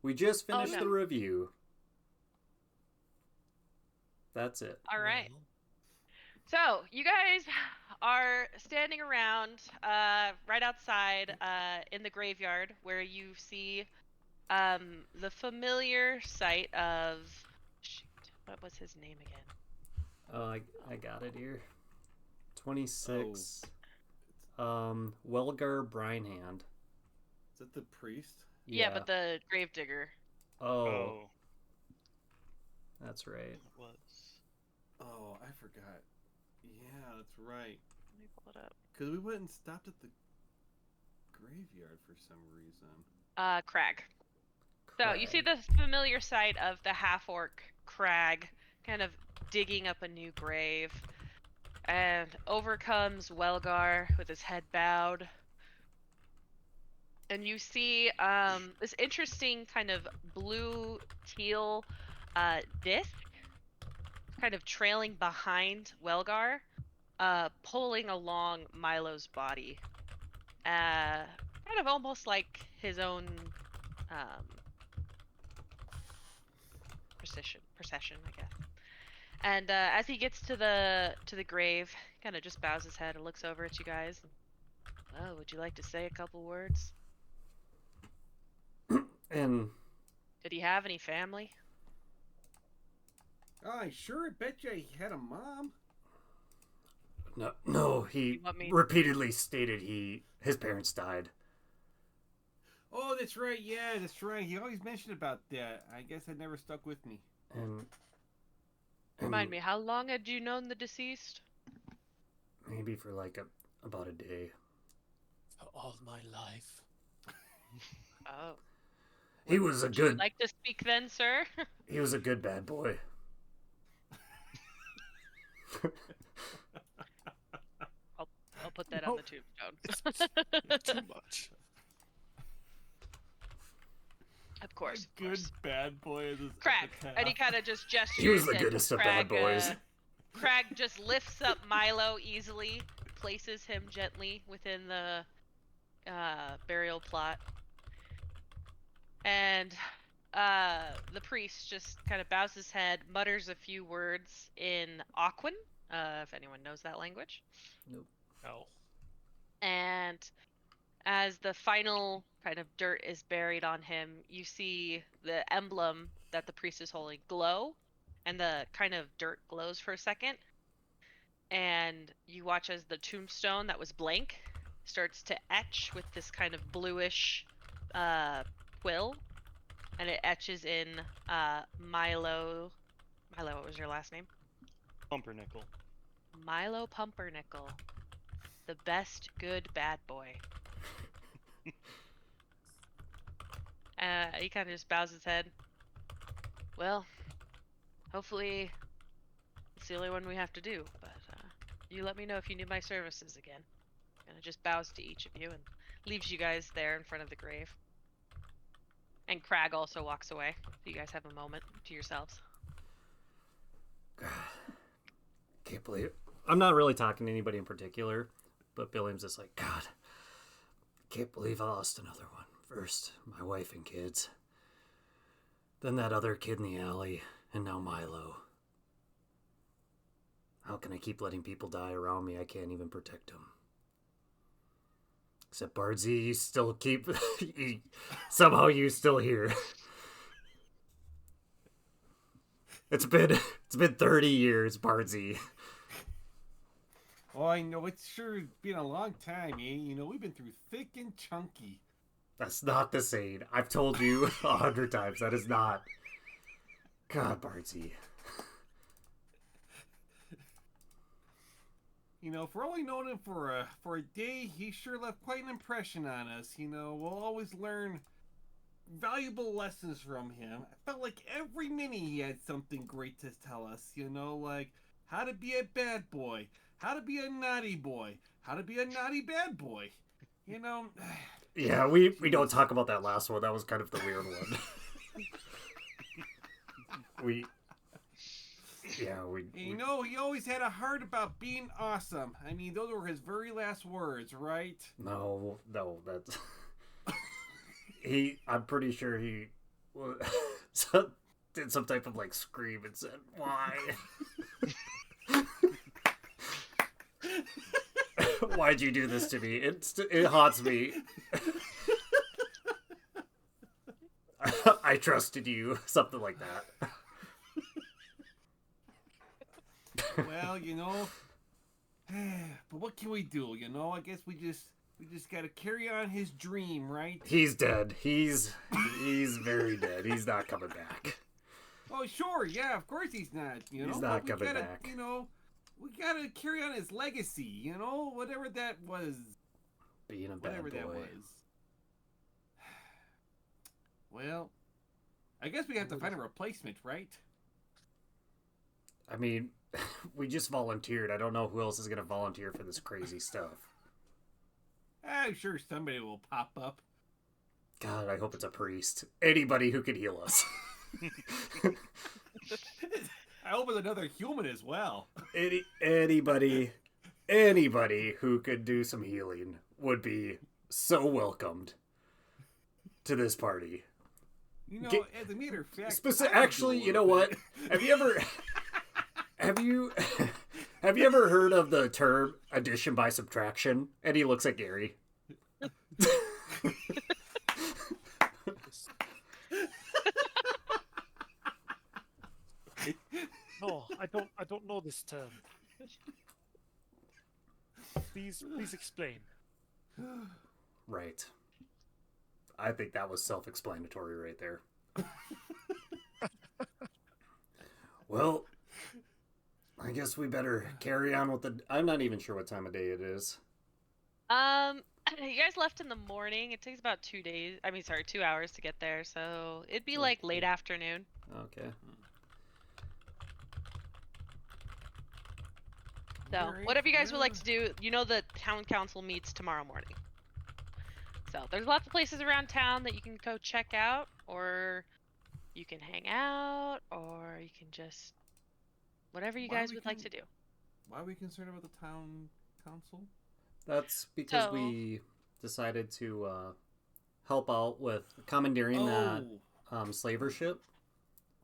We just finished no. the review. That's it. All right. So, you guys are standing around right outside in the graveyard where you see the familiar sight of... Shoot, what was his name again? Oh, I got it here. 26. Welgar Brinehand. Is that the priest? Yeah, but the gravedigger. Oh. That's right. It was. Oh, I forgot. Yeah, that's right. Let me pull it up. Because we went and stopped at the graveyard for some reason. Crag. So you see the familiar sight of the half-orc Crag kind of digging up a new grave. And over comes Welgar with his head bowed. And you see this interesting kind of blue-teal disc kind of trailing behind Welgar, pulling along Milo's body. Kind of almost like his own procession, I guess. And as he gets to the grave, kind of just bows his head and looks over at you guys. Oh, would you like to say a couple words? And did he have any family? Oh, I sure bet you he had a mom. No, he repeatedly stated his parents died. Oh, that's right. Yeah, that's right. He always mentioned about that. I guess that never stuck with me. And remind me, how long had you known the deceased? Maybe for like about a day. For all my life. Oh. He was a Would good... you like to speak then, sir? He was a good bad boy. I'll put that on the tombstone. It's too much. Of course. Good bad boy. Crag. And he kind of just gestures. He was the goodest of bad boys. Crag just lifts up Milo easily, places him gently within the burial plot. And the priest just kind of bows his head, mutters a few words in Aquan, if anyone knows that language. Nope. No. And as the final kind of dirt is buried on him, you see the emblem that the priest is holding glow, and the kind of dirt glows for a second. And you watch as the tombstone that was blank starts to etch with this kind of bluish quill, and it etches in Milo. Milo, what was your last name? Pumpernickel. Milo Pumpernickel, the best good bad boy. He kind of just bows his head. Well, hopefully it's the only one we have to do, but you let me know if you need my services again. And it just bows to each of you and leaves you guys there in front of the grave. And Crag also walks away, so you guys have a moment to yourselves. Can't believe it. I'm not really talking to anybody in particular, but Billiam's just like, God, can't believe I lost another one. First, my wife and kids. Then that other kid in the alley, and now Milo. How can I keep letting people die around me? I can't even protect them. Except Bardsey, you still keep... somehow you still here. It's been 30 years, Bardsey. Oh, I know. It's sure been a long time, eh? You know, we've been through thick and chunky. That's not the saying. I've told you 100 times. That is not. God, Bardsey. You know, if we're only known him for a day, he sure left quite an impression on us. You know, we'll always learn valuable lessons from him. I felt like every minute he had something great to tell us. You know, like how to be a bad boy, how to be a naughty boy, how to be a naughty bad boy. You know. Yeah, we don't talk about that last one. That was kind of the weird one. You know, he always had a heart about being awesome. I mean, those were his very last words, right? No, that's... I'm pretty sure he So, did some type of like scream and said, "Why? Why'd you do this to me? It haunts me. I trusted you." Something like that. Well, but what can we do? I guess we just gotta carry on his dream, right? He's dead. He's very dead. He's not coming back. Oh, sure, yeah, of course he's not. He's not but we coming gotta, back. We gotta carry on his legacy. Whatever that was. Being a bad Whatever boy. that was. Well, I guess we have to find a replacement, right? I mean, we just volunteered. I don't know who else is going to volunteer for this crazy stuff. I'm sure somebody will pop up. God, I hope it's a priest. Anybody who could heal us. I hope it's another human as well. Anybody who could do some healing would be so welcomed to this party. As a matter of fact, Actually, you know what? Have you ever heard of the term addition by subtraction? And he looks at Garry. No, I don't know this term. Please explain. Right. I think that was self-explanatory right there. Well, I guess we better carry on with the... I'm not even sure what time of day it is. You guys left in the morning. It takes about 2 hours to get there, so it'd be like late afternoon. Okay. So, whatever you guys would like to do, the town council meets tomorrow morning. So, there's lots of places around town that you can go check out, or you can hang out, or you can just... whatever you guys would like to do. Why are we concerned about the town council? That's because we decided to help out with commandeering that slaver ship.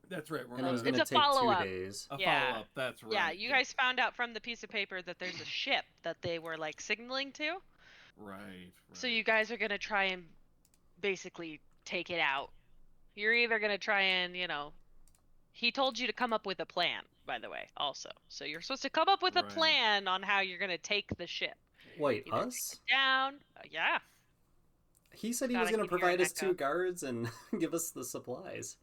That's right. And it was going to take 2 days. A follow-up, that's right. Yeah, you guys found out from the piece of paper that there's a ship that they were, signaling to. Right. So you guys are going to try and basically take it out. You're either going to try and, he told you to come up with a plan, by the way, also. So you're supposed to come up with a plan on how you're going to take the ship. Wait, either us? take it down. Yeah. He said he was going to provide us 2 guards and give us the supplies.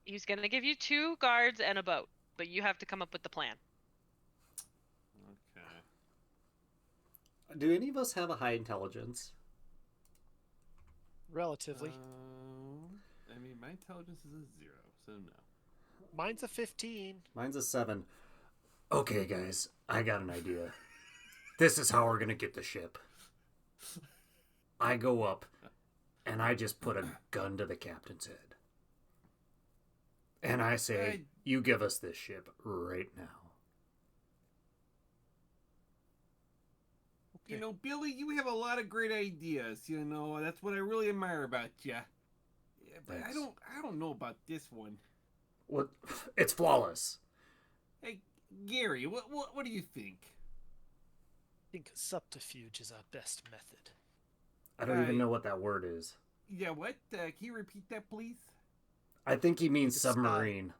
He's going to give you 2 guards and a boat, but you have to come up with the plan. Okay. Do any of us have a high intelligence? Relatively. My intelligence is a 0, so no. Mine's a 15. Mine's a 7. Okay, guys, I got an idea. This is how we're going to get the ship. I go up, and I just put a gun to the captain's head. And I say, you give us this ship right now. Okay. Billy, you have a lot of great ideas. That's what I really admire about you. Yeah, but Thanks. I don't know about this one. What? It's flawless. Hey, Garry, what do you think? I think subterfuge is our best method. I don't even know what that word is. Yeah, what? Can you repeat that, please? I think he means submarine.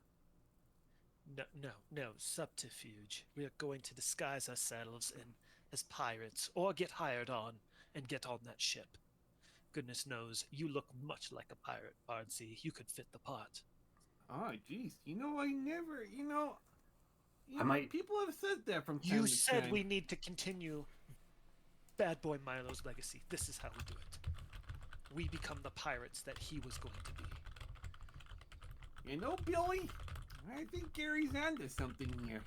No, subterfuge. We are going to disguise ourselves as pirates, or get hired on and get on that ship. Goodness knows, you look much like a pirate, Bardsey. You could fit the part. Oh, jeez. I never, I might... People have said that from time to time. You said we need to continue Bad Boy Milo's legacy. This is how we do it. We become the pirates that he was going to be. Billy, I think Gary's onto something here.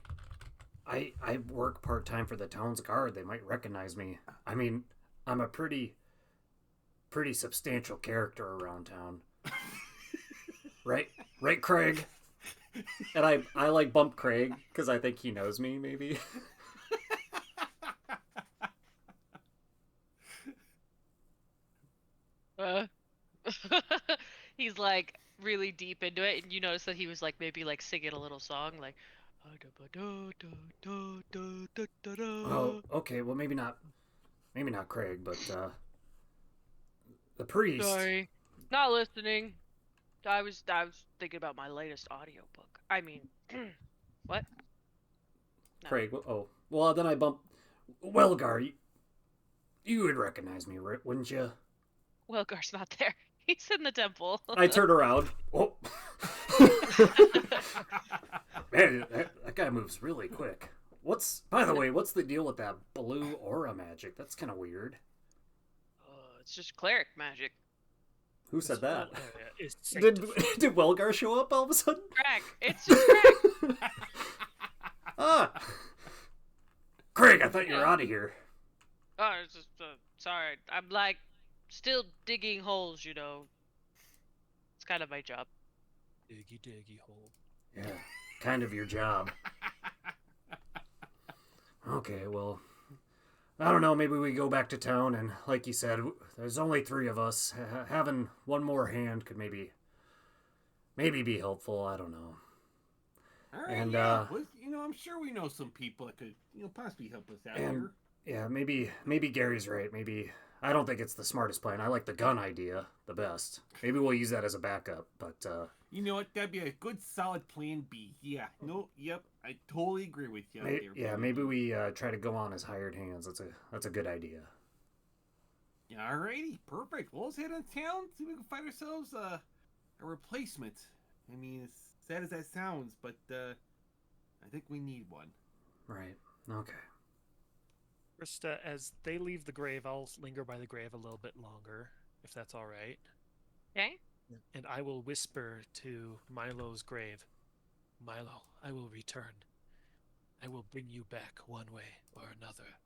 I work part-time for the town's guard. They might recognize me. I mean, I'm a pretty substantial character around town. Right, Craig? And I bump Craig because I think he knows me, maybe. He's like really deep into it, and you notice that he was like maybe like singing a little song like. Oh, okay. Well, maybe not Craig, but the priest. Sorry, not listening. I was thinking about my latest audiobook. I mean, what? No. Craig. Oh, well, then I bumped. Well, Garry, you would recognize me, wouldn't you? Wilgar's not there. He's in the temple. I turned around. Oh. Man, that guy moves really quick. By the way, what's the deal with that blue aura magic? That's kind of weird. It's just cleric magic. Who said that? Did Did Welgar show up all of a sudden? Craig. It's just Craig. Craig, I thought you were out of here. Oh, it's just, sorry. I'm like still digging holes, you know. It's kind of my job. Diggy hole. Yeah, kind of your job. Okay, well, I don't know, maybe we go back to town, and like you said, there's only 3 of us. Having one more hand could maybe be helpful, I don't know. All right, And, yeah. Well, I'm sure we know some people that could, possibly help us out here. Yeah, maybe Gary's right. Maybe, I don't think it's the smartest plan. I like the gun idea the best. Maybe we'll use that as a backup, but, You know what? That'd be a good, solid plan B. Yeah. No. Yep. I totally agree with you. Maybe we try to go on as hired hands. That's a good idea. Alrighty. Perfect. Well, let's head on town. See if we can find ourselves a replacement. I mean, as sad as that sounds, but I think we need one. Right. Okay. Krista, as they leave the grave, I'll linger by the grave a little bit longer, if that's all right. Okay. And I will whisper to Milo's grave, Milo, I will return. I will bring you back one way or another.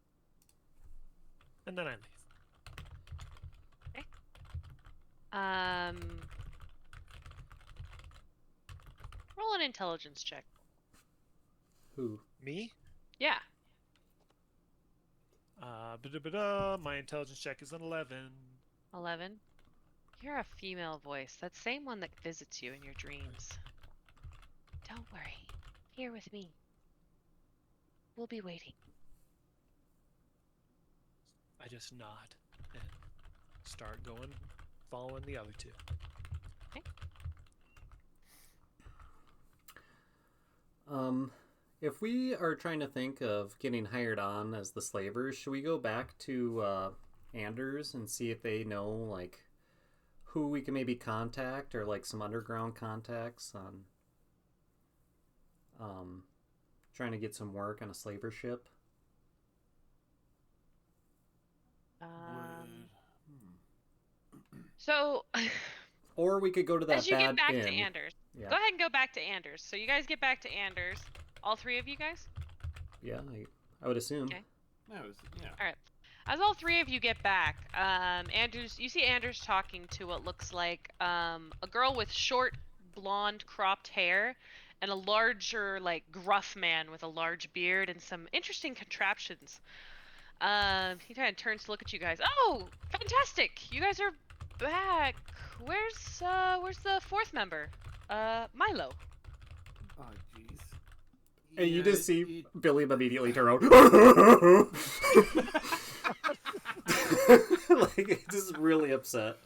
And then I leave. Okay. Roll an intelligence check. Who? Me? Yeah. My intelligence check is an 11. 11. You're a female voice. That same one that visits you in your dreams. Don't worry. Here with me. We'll be waiting. I just nod and start going, following the other 2. Okay. If we are trying to think of getting hired on as the slavers, should we go back to Anders and see if they know, like, who we can maybe contact, or like some underground contacts on trying to get some work on a slaver ship? So, or we could go to that as you bad get back inn. to Anders, Yeah. go ahead and go back to Anders. So you guys get back to Anders. All 3 of you guys? Yeah, I would assume. Okay. Yeah. All right. As all 3 of you get back, you see Anders talking to what looks like a girl with short, blonde, cropped hair, and a larger, like, gruff man with a large beard and some interesting contraptions. He kind of turns to look at you guys. Oh, fantastic! You guys are back. Where's the 4th member? Milo. Oh, jeez. And you just see Billiam immediately turn around. Like, just really upset.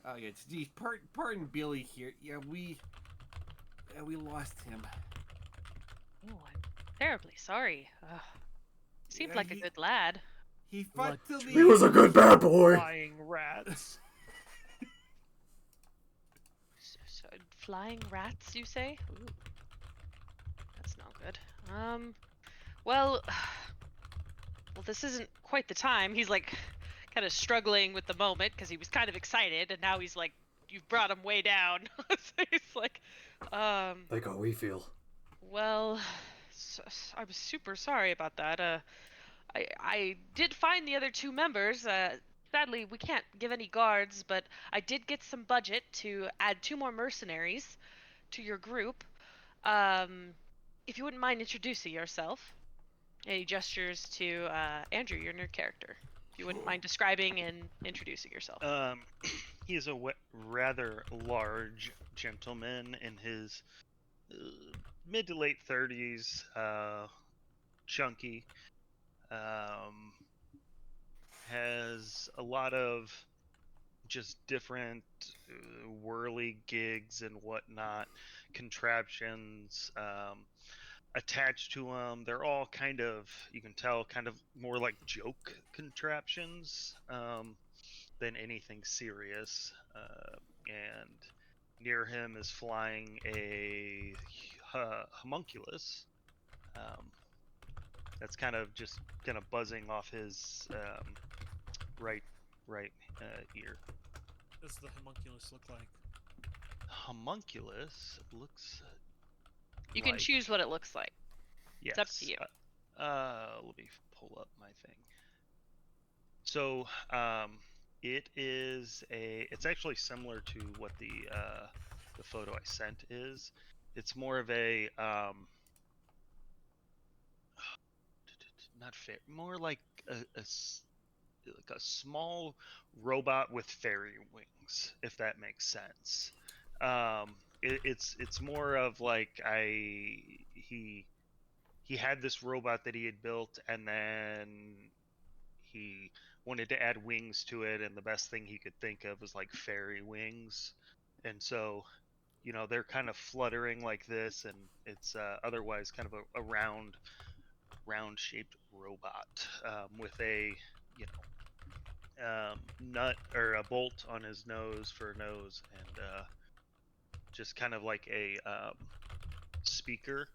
Oh, yeah. Geez, pardon Billy here. Yeah, we lost him. Oh, I'm terribly sorry. Seemed Yeah, like a good lad. He fought till the He was a good bad boy. Flying rats. So, flying rats, you say? Ooh. That's not good. Well, this isn't quite the time. He's like kind of struggling with the moment because he was kind of excited, and now he's like, you've brought him way down. So he's like, Like how we feel. well, I'm super sorry about that. I did find the other 2 members. Sadly, we can't give any guards, but I did get some budget to add 2 more mercenaries to your group. If you wouldn't mind introducing yourself. And he gestures to Andrew, your nerd character. If you wouldn't mind describing and introducing yourself. he is a rather large gentleman in his mid to late 30s, chunky, has a lot of just different whirly gigs and whatnot, contraptions attached to them. They're all kind of, you can tell, kind of more like joke contraptions than anything serious. And near him is flying a homunculus. That's kind of buzzing off his right ear. What does the homunculus look like? Homunculus looks. You can choose what it looks like. Yes. It's up to you. Let me pull up my thing. So, it's actually similar to what the photo I sent is. It's more of a not fair, more like a small robot with fairy wings, if that makes sense. It's more of like he had this robot that he had built, and then he wanted to add wings to it, and the best thing he could think of was like fairy wings, and so they're kind of fluttering like this, and it's otherwise kind of a round shaped robot with a nut or a bolt on his nose for a nose, and just kind of like a speaker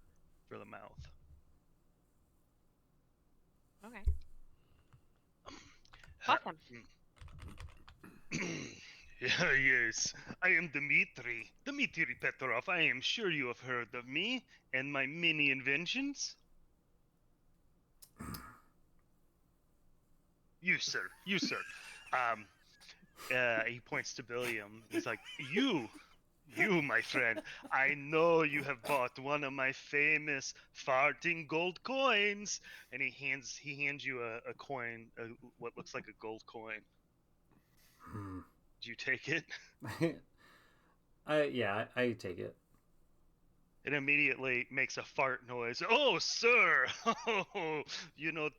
for the mouth. Okay. Awesome. Yes, I am Dimitri Petrov. I am sure you have heard of me and my many inventions. You, sir. He points to Billiam. He's like, you, my friend. I know you have bought one of my famous farting gold coins. And he hands you a coin, what looks like a gold coin. Do you take it? I take it. It immediately makes a fart noise. Oh, sir! Oh,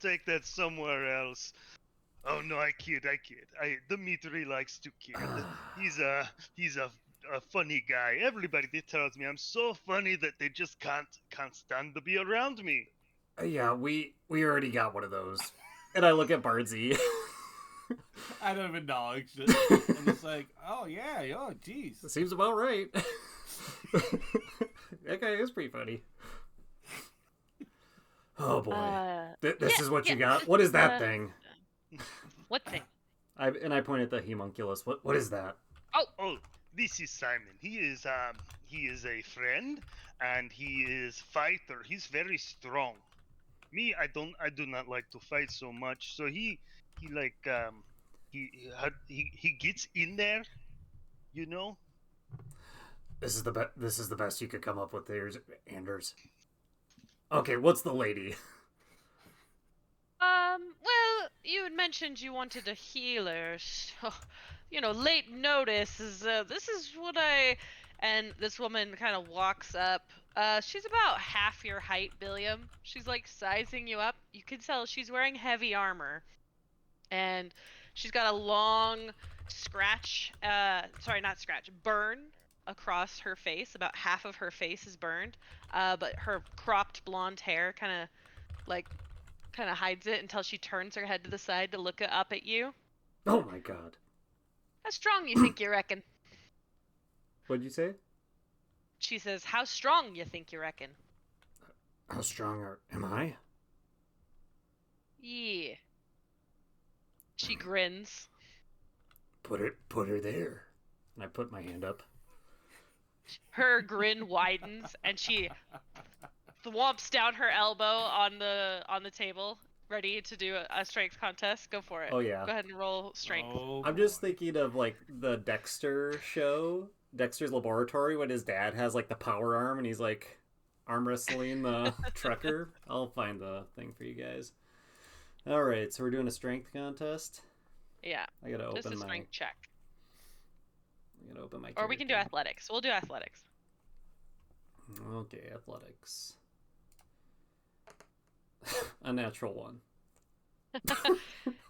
take that somewhere else. Oh no, I kid. Dimitri likes to kid. He's a funny guy. Everybody tells me I'm so funny that they just can't stand to be around me. Yeah, we already got one of those. And I look at Bardsey. I don't even acknowledge it. And it's like, oh yeah, oh jeez. Seems about right. That guy is pretty funny. Oh boy. This is what you got? What is that thing? What thing? I point at the homunculus. What is that? Oh, this is Simon. He is a friend, and he is fighter. He's very strong. Me, I do not like to fight so much. So he gets in there, This is the best you could come up with there, Anders. Okay, what's the lady? Well, you had mentioned you wanted a healer. So, late notice is, this is what and this woman kind of walks up. She's about half your height, Billiam. She's like sizing you up. You can tell she's wearing heavy armor. And she's got a long burn across her face. About half of her face is burned. But her cropped blonde hair kind of hides it until she turns her head to the side to look up at you. Oh my god. How strong you think you reckon? What'd you say? She says, how strong you think you reckon? How strong am I? Yeah. She grins. Put her there. And I put my hand up. Her grin widens and she thwomps down her elbow on the table, ready to do a strength contest. Go for it. Oh yeah. Go ahead and roll strength. Oh, I'm just thinking of like the Dexter show, Dexter's Laboratory, when his dad has like the power arm and he's like arm wrestling the trucker. I'll find the thing for you guys. All right, so we're doing a strength contest. Yeah. I gotta Just open a my. strength check. I'm gonna open my. Or we can do character. athletics. We'll do athletics. Okay, athletics. A natural one.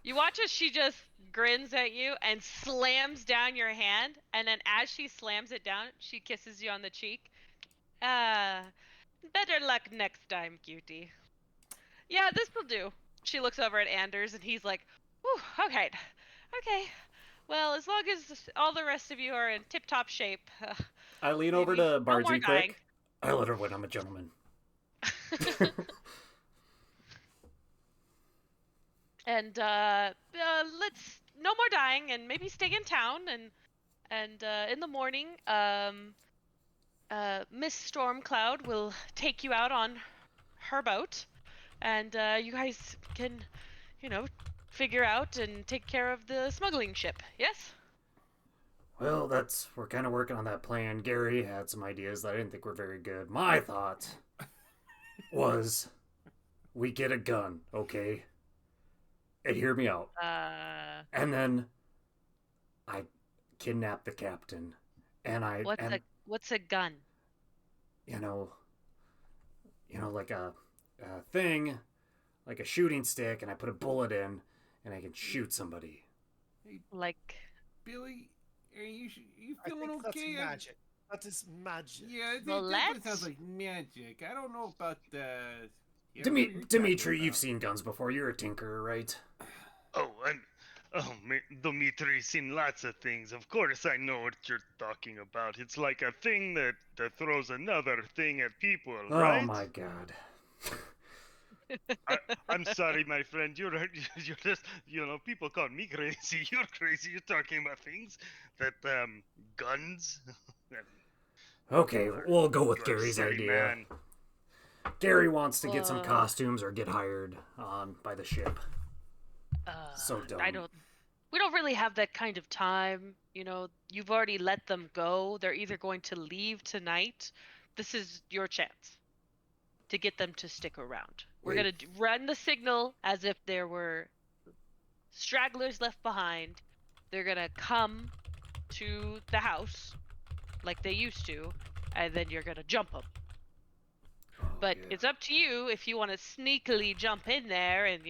You watch as she just grins at you and slams down your hand, and then as she slams it down, she kisses you on the cheek. Better luck next time, cutie. Yeah, this will do. She looks over at Anders, and he's like, whew, okay. Well, as long as all the rest of you are in tip-top shape. I lean over maybe to no more Bargy dying. quick. I let her win. I'm a gentleman. And let's no more dying, and maybe stay in town, and in the morning, Miss Stormcloud will take you out on her boat, and you guys can, figure out and take care of the smuggling ship. Yes. Well, we're kind of working on that plan. Gary had some ideas that I didn't think were very good. My thought was we get a gun, okay? And hear me out. And then I kidnap the captain. And what's a gun? Like a thing, like a shooting stick, and I put a bullet in, and I can shoot somebody. Like Billy, are you I feeling think okay? that's magic. That is magic. Yeah, it Well, definitely sounds let's- like magic. I don't know about Dimitri, you've seen guns before. You're a tinkerer, right? Dimitri, seen lots of things. Of course, I know what you're talking about. It's like a thing that throws another thing at people, right? Oh my god. I'm sorry, my friend. You're just, people call me crazy. You're crazy. You're talking about things that, guns. Okay, we'll go with You're a Gary's silly idea. man. Gary wants to get some costumes or get hired by the ship. So dumb. We don't really have that kind of time. You've already let them go. They're either going to leave tonight. This is your chance to get them to stick around. We're going to run the signal as if there were stragglers left behind. They're going to come to the house like they used to, and then you're going to jump them. But it's up to you if you want to sneakily jump in there and,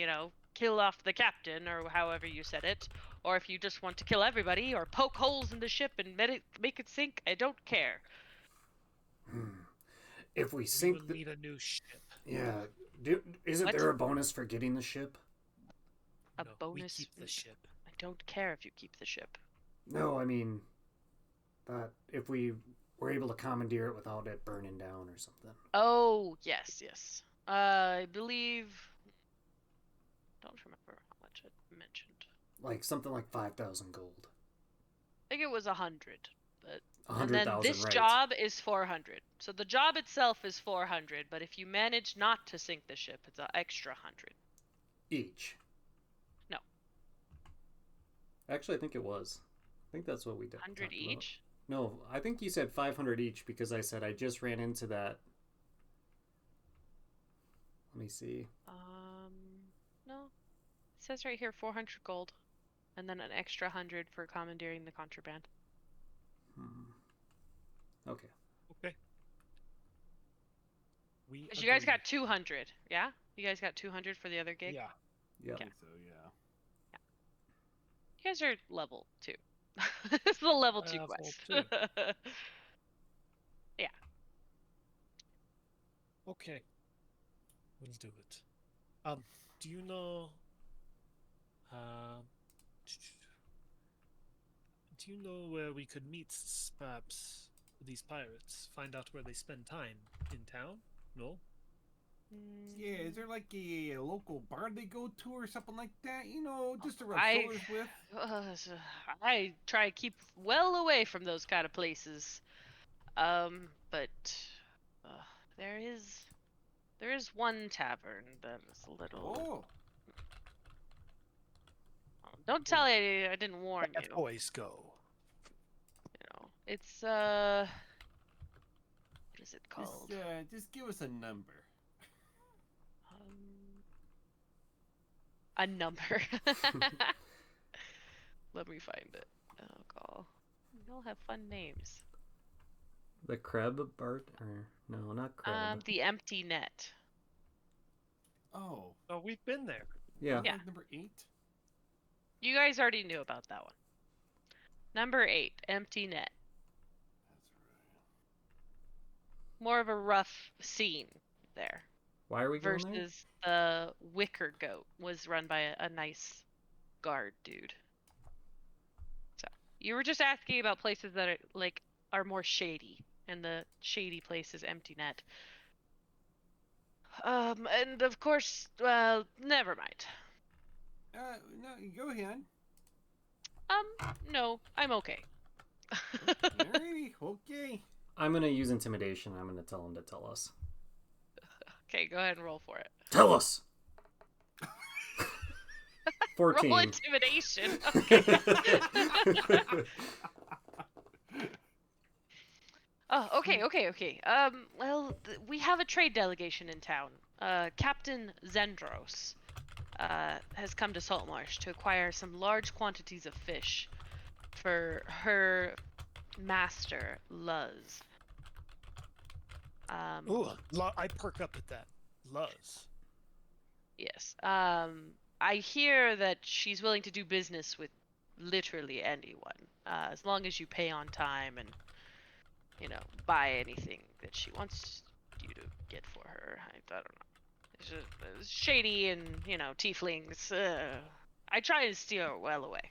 kill off the captain or however you said it, or if you just want to kill everybody or poke holes in the ship and make it sink. I don't care. If we We sink will need a new ship. Yeah. Isn't What? there a bonus for getting the ship? A No, bonus. We keep the ship. I don't care if you keep the ship. No, I mean that if we were able to commandeer it without it burning down or something. Oh, yes. I believe... Don't remember how much it mentioned. Like something like 5,000 gold. I think it was 100, but... 100,000, and then this right. job is 400. So the job itself is 400, but if you manage not to sink the ship, it's an extra 100. Each. No. Actually, I think it was. I think that's what we did. 100 each? No, I think you said 500 each because I said I just ran into that. Let me see. No. It says right here 400 gold. And then an extra 100 for commandeering the contraband. Okay. Okay. You guys got 200, yeah? You guys got 200 for the other gig? Yeah. Yeah. Okay. So yeah. You guys are level 2. This is a level 2 Level quest. 2. Yeah. Okay. We'll do it. Do you know... do you know where we could meet, perhaps, these pirates? Find out where they spend time in town? No? Yeah, is there like a local bar they go to or something like that? Just to rub I- shoulders with? I try to keep well away from those kind of places. But there is one tavern that is a little. Oh, Don't tell you I didn't warn Let you. boys go. It's what is it called? just give us a number. A number. Let me find it. Oh, call. They all have fun names. The Crab Bart? Or, no, not Crab. The Empty Net. Oh. Oh, we've been there. Yeah. Yeah. Like number 8? You guys already knew about that one. Number 8, Empty Net. That's right. More of a rough scene there. Why are we going there? Versus the Wicker Goat was run by a nice guard dude. So you were just asking about places that are more shady, and the shady place is Empty Net. And of course, well, never mind. No, you go ahead. No, I'm okay. Alrighty, okay. I'm gonna use intimidation. I'm gonna tell him to tell us. Okay, go ahead and roll for it. Tell us! 14. Roll intimidation. Okay. Okay. Well, we have a trade delegation in town. Captain Zendros has come to Saltmarsh to acquire some large quantities of fish for her master, Luz. I perk up at that. Luz. Yes. I hear that she's willing to do business with literally anyone, as long as you pay on time and, buy anything that she wants you to get for her. I don't know. It's shady and, tieflings. I try to steer her well away.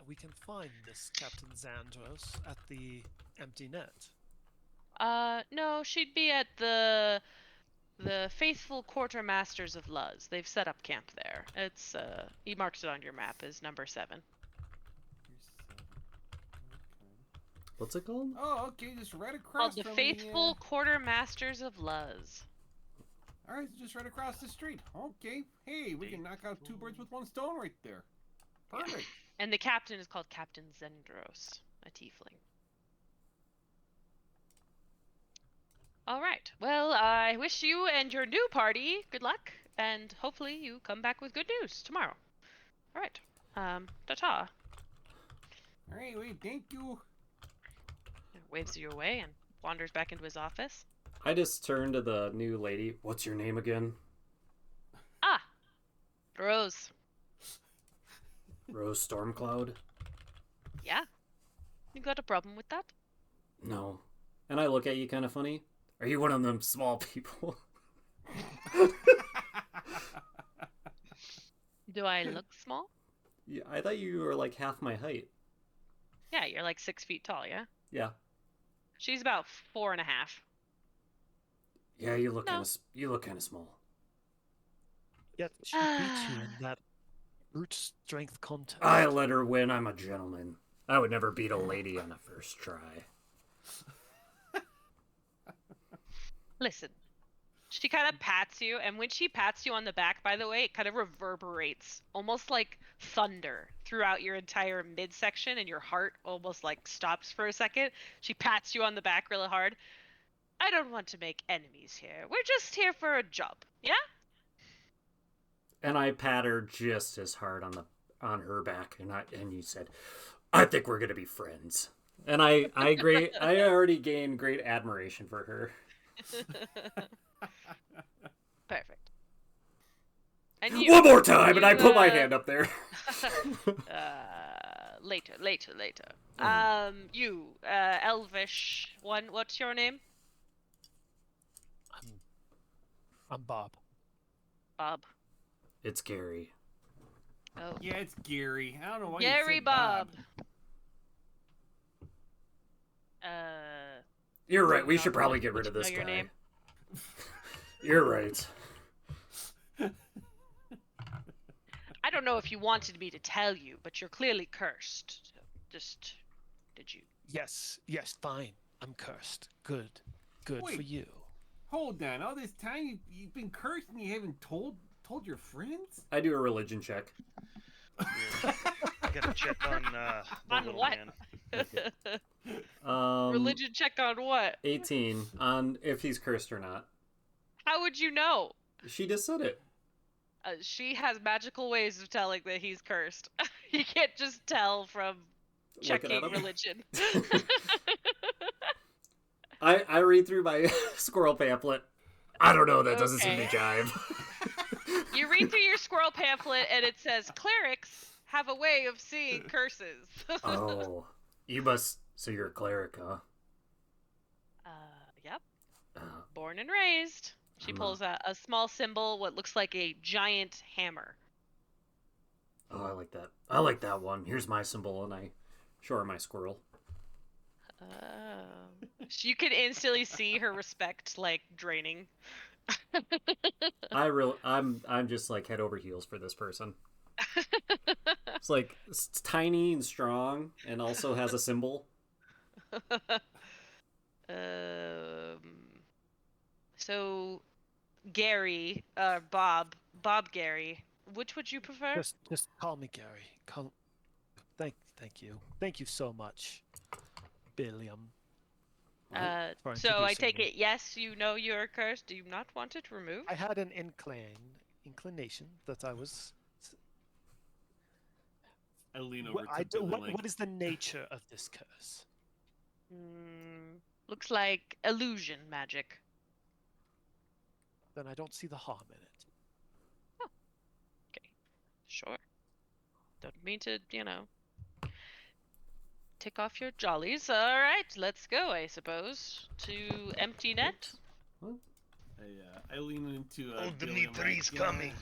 We can find this Captain Zandros at the Empty Net. No, she'd be at the faithful quartermasters of Luz. They've set up camp there. It's he marks it on your map as number 7. What's it called? Oh, okay, just right across Called the from faithful quartermasters of Luz. Alright, just right across the street. Okay. Hey, we can knock out 2 birds with 1 stone right there. Perfect. And the captain is called Captain Zendros, a tiefling. All right. Well, I wish you and your new party good luck, and hopefully you come back with good news tomorrow. All right. Ta-ta. Alright, wait, thank you. Waves you away and wanders back into his office. I just turned to the new lady. What's your name again? Ah, Rose. Rose Stormcloud? Yeah. You got a problem with that? No. And I look at you kind of funny. Are you one of them small people? Do I look small? Yeah, I thought you were like half my height. Yeah, you're like 6 feet tall, yeah? Yeah. She's about 4.5. Yeah, you look No. kind of small. Yet she beat you in that brute strength contest. I let her win. I'm a gentleman. I would never beat a lady on a first try. Listen, she kind of pats you, and when she pats you on the back, by the way, it kind of reverberates, almost like thunder, throughout your entire midsection, and your heart almost like stops for a second. She pats you on the back really hard. I don't want to make enemies here. We're just here for a job, yeah? And I pat her just as hard on her back, and you said, I think we're gonna be friends. And I already gained great admiration for her. Perfect. And you, One more time, and I put my hand up there. Later. You, elvish one, what's your name? I'm Bob. Bob. It's Garry. Oh. Yeah, it's Gary. I don't know why Gary you said Bob. You're right. We Bob, should probably would get rid you of this know your guy. name? You're right. I don't know if you wanted me to tell you, but you're clearly cursed. Just, did you? Yes, fine. I'm cursed. Good for Wait. you. Hold on. All this time you've been cursed and you haven't told your friends? I do a religion check. I gotta check on the On little what? man. Religion check on what? 18 on if he's cursed or not. How would you know? She just said it. She has magical ways of telling that he's cursed. You can't just tell from Looking at checking him. religion. I read through my squirrel pamphlet. I don't know, that doesn't seem to Okay. jive. You read through your squirrel pamphlet and it says clerics have a way of seeing curses. Oh, you must. So you're a cleric, huh? Yep. Uh, Born and raised. She I'm pulls out a small symbol, what looks like a giant hammer. Oh, I like that. I like that one. Here's my symbol, and I show her my squirrel. You can instantly see her respect like draining. I'm just like head over heels for this person. It's like it's tiny and strong, and also has a symbol. So Gary, Bob Gary, which would you prefer? Just call me Gary. Thank you so much, Billiam. for So I introducing take me. it, yes, you know you're cursed. Do you not want it removed? I had an inclination that I was. I lean over to Billy, like, What is the nature of this curse? Looks like illusion magic. Then I don't see the harm in it. Okay, sure. Don't mean to, tick off your jollies. All right, let's go, I suppose, to Empty Net. I lean into Oh, Billy, I'm Dimitri's like, coming.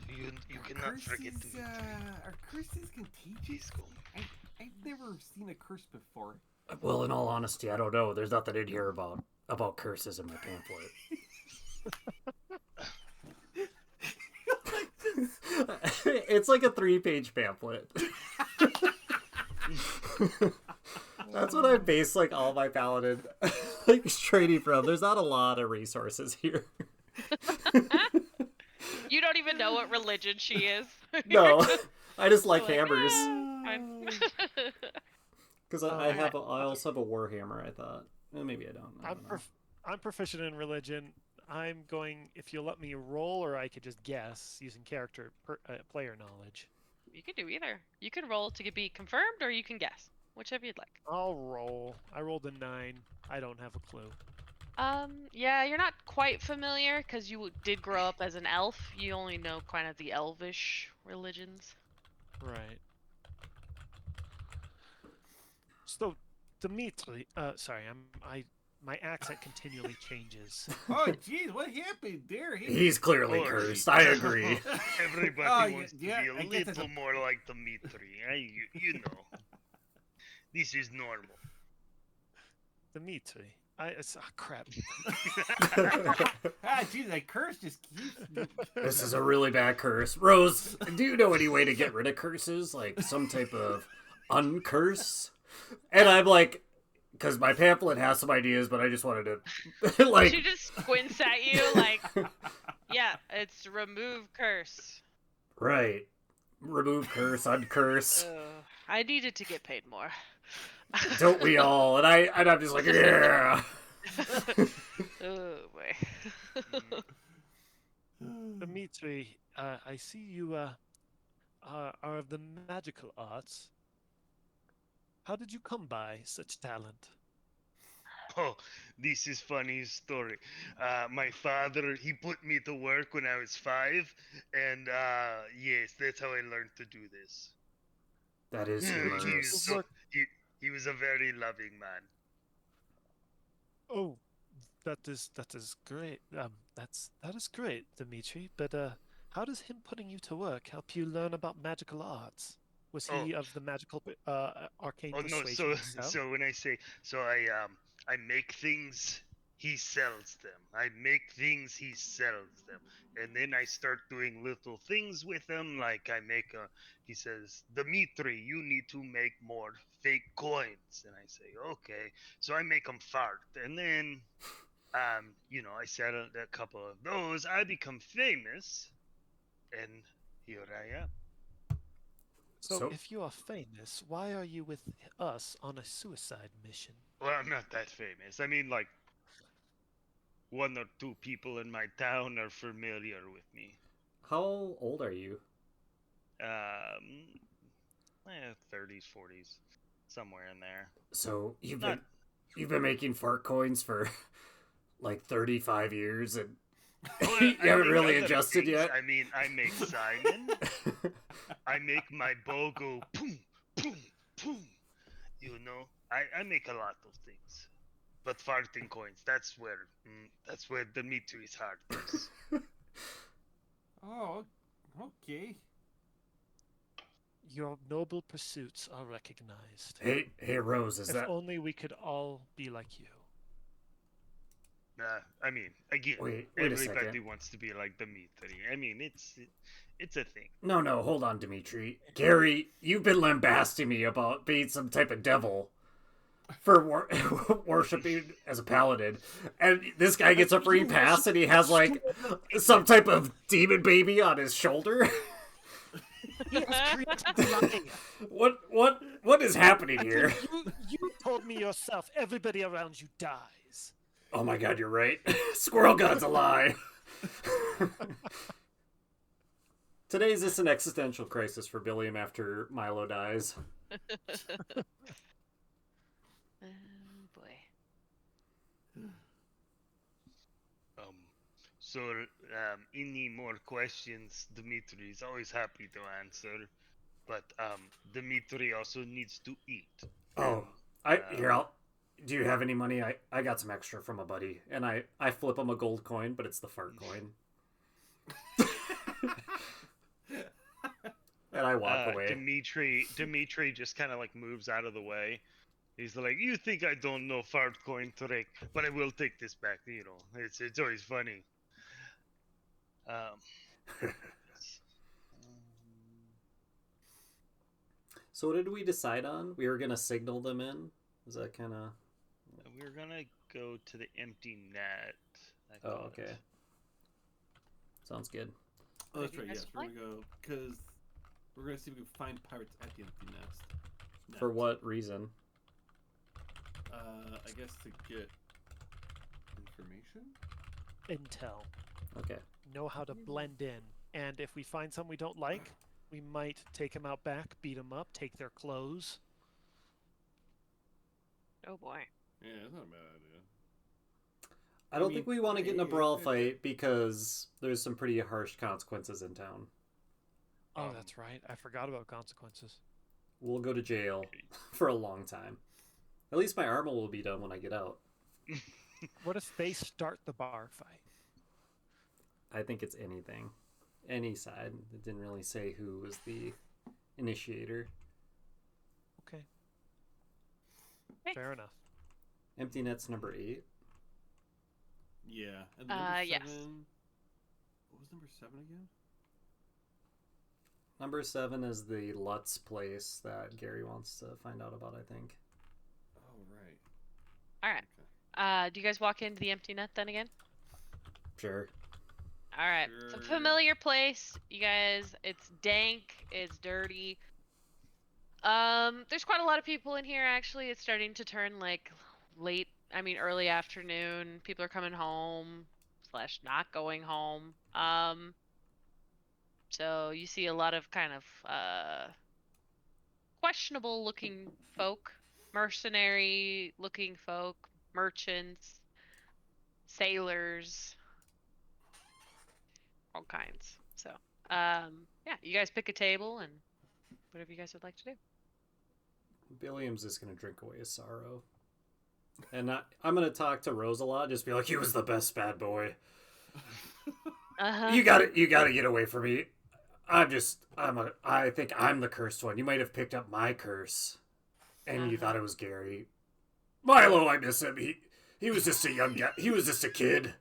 You cannot forget curses, Dimitri. are curses contagious? I've never seen a curse before. Well, in all honesty, I don't know. There's nothing in here about curses in my pamphlet. It's like a 3-page pamphlet. That's what I base like all my paladin like training from. There's not a lot of resources here. You don't even know what religion she is. No, I just like You're like, hammers. Fine. Because I also have a war hammer. I thought maybe I don't. I don't know. I'm proficient in religion. I'm going. If you'll let me roll, or I could just guess using player knowledge. You can do either. You can roll to be confirmed, or you can guess. Whichever you'd like. I'll roll. I rolled a 9. I don't have a clue. Yeah, you're not quite familiar because you did grow up as an elf. You only know kind of the elvish religions. Right. So, Dimitri, sorry, my accent continually changes. Oh, jeez, what happened there? He's clearly Oh, cursed. I agree. Everybody wants to yeah, be I a guess that's little more like Dimitri. You know. This is normal. Dimitri, crap. Jeez, that curse just keeps. This is a really bad curse. Rose, do you know any way to get rid of curses? Like some type of uncurse? And I'm like, because my pamphlet has some ideas, but I just wanted to, like... She just squints at you like, yeah, it's remove curse. Right. Remove curse, uncurse. I needed to get paid more. Don't we all? And I'm just like, yeah. Oh boy. Dimitri, I see you are of the magical arts. How did you come by such talent? Oh, this is funny story. My father, he put me to work when I was 5, and yes, that's how I learned to do this. That is humorous. He was a very loving man. Oh, that is great. That is great, Dimitri. But how does him putting you to work help you learn about magical arts? Was he of the magical arcane persuasion? So when I say I make things, he sells them. I make things, he sells them. And then I start doing little things with them, like he says, Dimitri, you need to make more fake coins. And I say, okay. So I make them fart. And then, I sell a couple of those. I become famous. And here I am. So if you are famous, why are you with us on a suicide mission? Well, I'm not that famous. I mean, like, 1 or 2 people in my town are familiar with me. How old are you? 30s, 40s, somewhere in there. So you've Not been making fart coins for like 35 years, and Well, you I haven't make really other adjusted things. yet. I mean, I make Simon. I make my bow go boom, boom, boom. You know, I make a lot of things. But farting coins, that's where Dimitri's heart is. Oh, okay. Your noble pursuits are recognized. Hey, Rose, is If that? only we could all be like you. I mean, again, Wait a everybody second. wants to be like Dimitri. I mean, it's a thing. No, hold on, Dimitri. Gary, you've been lambasting me about being some type of devil for worshiping as a paladin, and this guy gets a free pass, and he has like some type of demon baby on his shoulder. He has created lying. What is happening here? You told me yourself, everybody around you dies. Oh my god, you're right. Squirrel God's a lie. Today is just an existential crisis for Billiam after Milo dies. Boy. So, any more questions? Dimitri is always happy to answer, but Dimitri also needs to eat. Oh, do you have any money? I got some extra from a buddy, and I flip him a gold coin, but it's the fart coin. And I walk away. Dimitri just kind of like moves out of the way. He's like, "You think I don't know fart coin trick, but I will take this back. You know, it's always funny." So what did we decide on? We were gonna signal them in. Was that kind of? We were gonna go to the empty net. Oh, okay. Sounds good. Oh, that's Maybe right. that's Yes, we're gonna go because we're gonna see if we can find pirates at the empty nest. For what reason? I guess to get information. Intel. Okay. Know how to blend in. And if we find something we don't like, we might take them out back, beat them up, take their clothes. Oh boy. Yeah, that's not a bad idea. I don't think we want to get in a brawl fight because there's some pretty harsh consequences in town. Oh, that's right. I forgot about consequences. We'll go to jail for a long time. At least my armor will be done when I get out. What if they start the bar fight? I think it's anything. Any side. It didn't really say who was the initiator. Okay. Okay. Fair enough. Empty net's number 8. Yeah. And number yes. 7... What was number 7 again? Number 7 is the Lutz place that Gary wants to find out about, I think. Oh, right. All right. Do you guys walk into the empty net then again? Sure. All right. It's a Sure. familiar place, you guys. It's dank. It's dirty. There's quite a lot of people in here. Actually, it's starting to turn like early afternoon. People are coming home / not going home. So you see a lot of kind of questionable looking folk, mercenary looking folk, merchants, sailors, all kinds. So, yeah, you guys pick a table and whatever you guys would like to do. Billiam's just going to drink away his sorrow. And I'm going to talk to Rose a lot, just be like, he was the best bad boy. Uh-huh. You got to get away from me. I think I'm the cursed one. You might have picked up my curse. And you thought it was Gary. Milo, I miss him. He was just a young guy. He was just a kid.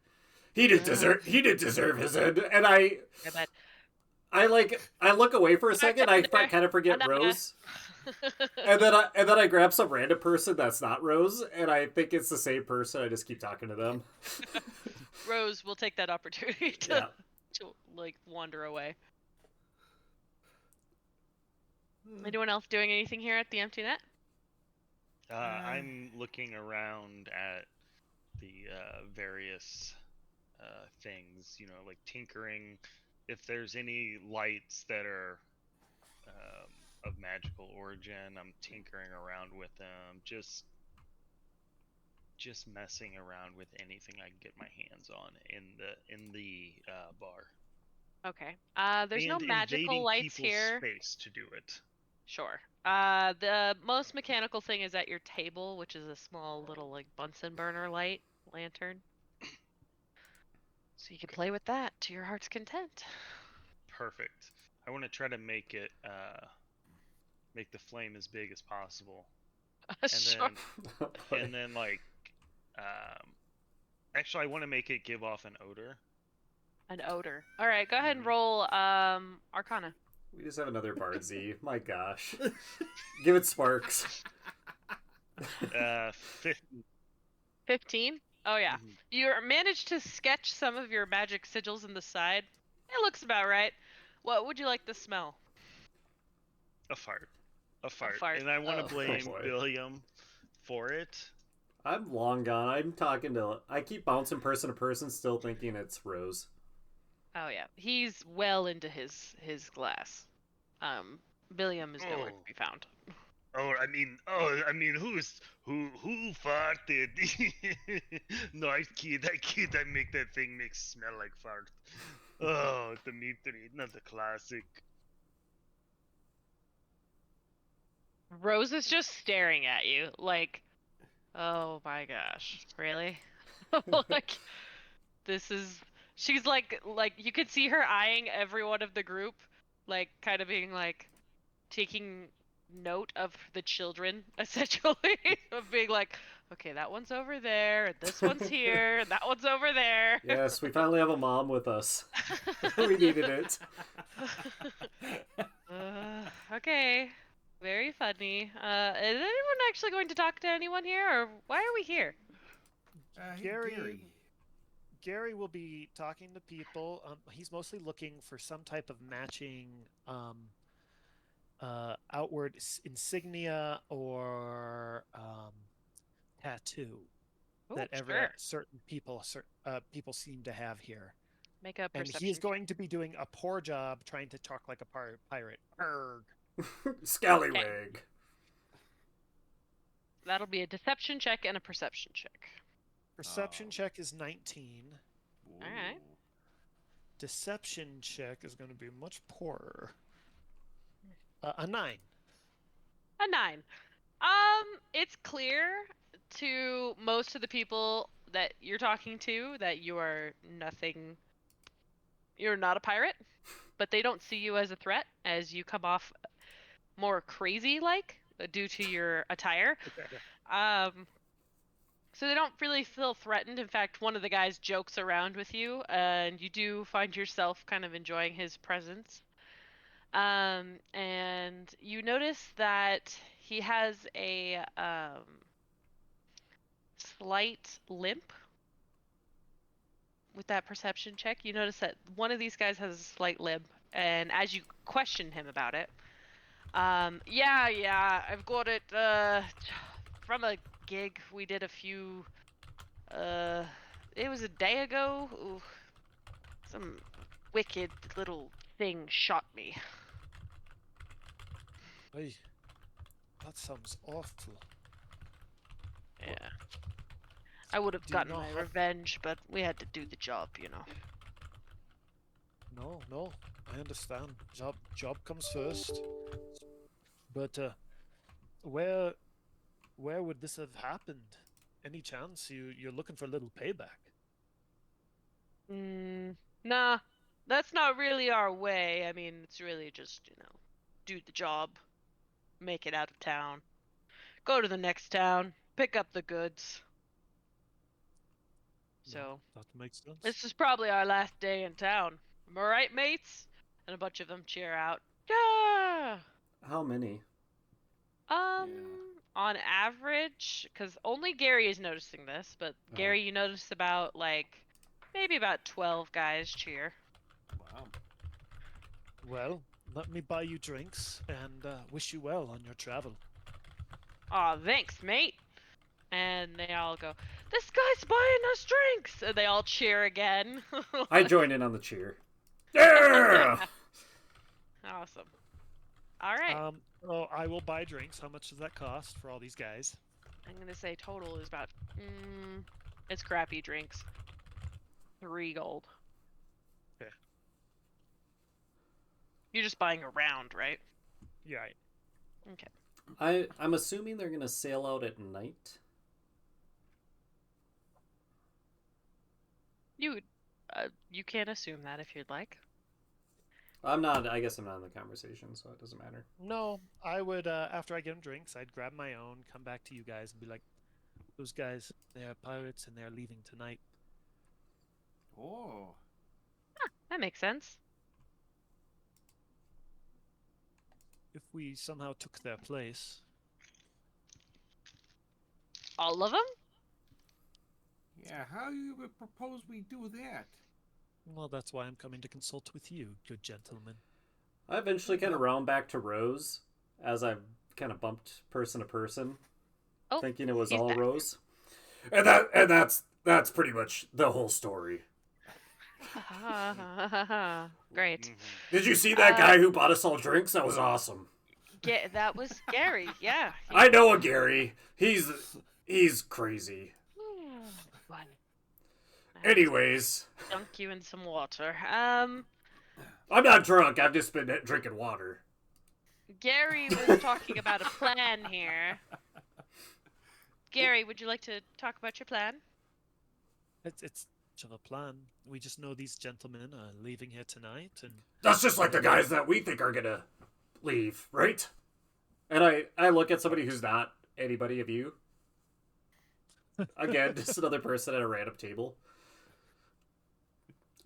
He didn't deserve his end. And I look away for a second. I kind of forget Rose. And then I grab some random person that's not Rose, and I think it's the same person. I just keep talking to them. Rose will take that opportunity to like wander away. Anyone else doing anything here at the empty net? I'm looking around at the various things, like tinkering. If there's any lights that are of magical origin. I'm tinkering around with them, just messing around with anything I can get my hands on in the bar. Okay. There's no And magical invading lights people's here. space to do it. Sure. The most mechanical thing is at your table, which is a small little like Bunsen burner light lantern. So you can play with that to your heart's content. Perfect. I want to try to make it make the flame as big as possible, and Sure. then like actually I want to make it give off an odor. An odor. All right, go ahead and Mhm. roll Arcana. We just have another Bard Z. My gosh. Give it sparks. 50. 15? Oh yeah. Mhm. You managed to sketch some of your magic sigils in the side. It looks about right. What would you like to smell? A fart. A fart. fart. And I want to Oh. blame Oh, boy. Billiam for it. I'm long gone. I keep bouncing person to person, still thinking it's Rose. Oh yeah. He's well into his glass. Billiam is nowhere to Oh. be found. Oh, I mean, who farted? No, I make that thing smell like fart. Oh, Dimitri, not the classic. Rose is just staring at you, like, oh my gosh, really? Like, this is. She's like you could see her eyeing every one of the group, like, kind of being like, taking note of the children, essentially, of being like, okay, that one's over there, and this one's here, and that one's over there. Yes, we finally have a mom with us. We needed it. Okay. Very funny. Is anyone actually going to talk to anyone here, or why are we here? Hey, Gary. Gary will be talking to people. He's mostly looking for some type of matching outward insignia or tattoo Ooh, that sure. certain people seem to have here. Make a And perception. he is going to be doing a poor job trying to talk like a pirate. Arrgh. Scallywag. That'll be a deception check and a perception check. Perception check is 19. All right. Deception check is going to be much poorer. A 9. A 9. It's clear to most of the people that you're talking to that you are nothing. You're not a pirate, but they don't see you as a threat, as you come off more crazy-like due to your attire. So they don't really feel threatened. In fact, one of the guys jokes around with you, and you do find yourself kind of enjoying his presence. And you notice that he has a slight limp. With that perception check, you notice that one of these guys has a slight limp, and as you question him about it, yeah, I've got it from a gig we did a few. It was a day ago. Ooh, some wicked little thing shot me. Hey, that sounds awful. Yeah. I would have Do you gotten know my how- revenge, but we had to do the job, you know. No, I understand. Job comes first. But where would this have happened? Any chance you're looking for a little payback? Nah, that's not really our way. I mean, it's really just, do the job, make it out of town, go to the next town, pick up the goods. So, That makes sense. this is probably our last day in town. Am I right, mates? And a bunch of them cheer out. Yeah! How many? On average, because only Gary is noticing this, but Gary, you notice about, maybe about 12 guys cheer. Wow. Well, let me buy you drinks and wish you well on your travel. Aw, thanks, mate. And they all go, this guy's buying us drinks! And they all cheer again. I join in on the cheer. Yeah! Awesome. All right. Oh, I will buy drinks. How much does that cost for all these guys? I'm gonna say total is about. It's crappy drinks. 3 gold. Okay. You're just buying a round, right? Yeah. Right. Okay. I'm assuming they're gonna sail out at night. You can assume that if you'd like. I'm not. I guess I'm not in the conversation, so it doesn't matter. No, I would. After I get them drinks, I'd grab my own, come back to you guys, and be like, "Those guys, they are pirates, and they're leaving tonight." Oh. That makes sense. If we somehow took their place, All of them? Yeah, how you would propose we do that? well, that's why I'm coming to consult with you, good gentlemen. I eventually kind of round back to Rose as I've kind of bumped person to person, Oh, thinking it was he's all back. Rose. And that's pretty much the whole story. Great. Mhm. Did you see that guy who bought us all drinks? That was awesome. That was Garry. Yeah. I know a Gary. He's crazy. Fun. Anyways, Dunk you in some water. I'm not drunk. I've just been drinking water. Gary was talking about a plan here. Gary, would you like to talk about your plan? It's much of a plan. We just know these gentlemen are leaving here tonight, and That's just like the guys that we think are gonna leave, right? And I look at somebody who's not anybody of you. Again, just another person at a random table.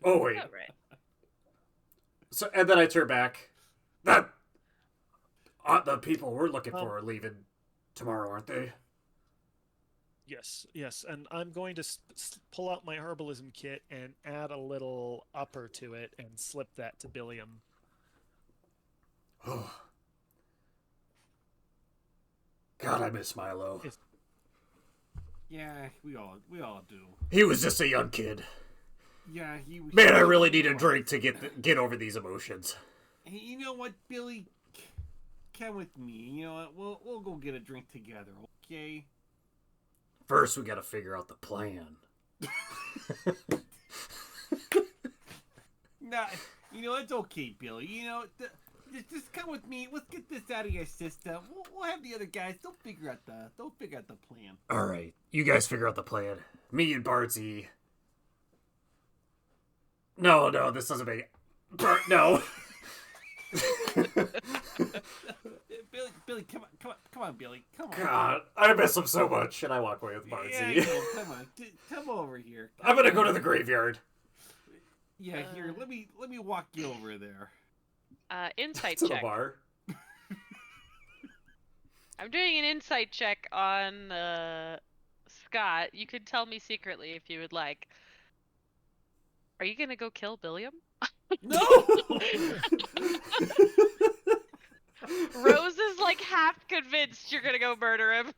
Oh wait. Oh, right. So and then I turn back. That the people we're looking for are leaving tomorrow, aren't they? yes, and I'm going to pull out my herbalism kit and add a little upper to it and slip that to Billiam. Oh. God, I miss Milo. Yeah, we all do. He was just a young kid. Yeah, he was. Man, I really need a drink to get over these emotions. Hey, you know what, Billy? Come with me. You know what? We'll go get a drink together, okay? First, we gotta figure out the plan. Nah, you know it's okay, Billy. You know, just come with me. Let's get this out of your system. We'll have the other guys. They'll figure out the plan. All right, you guys figure out the plan. Me and Bardsy. No, this doesn't make. No. Billy, come on, Billy, come on. God, I miss him so much, and I walk away with Bardsy. Yeah, come on, come over here. I'm gonna go to the graveyard. Yeah, here, let me walk you over there. Insight To the check. bar. I'm doing an insight check on Scott. You can tell me secretly if you would like. Are you gonna go kill Billiam? No. Rose is like half convinced you're gonna go murder him.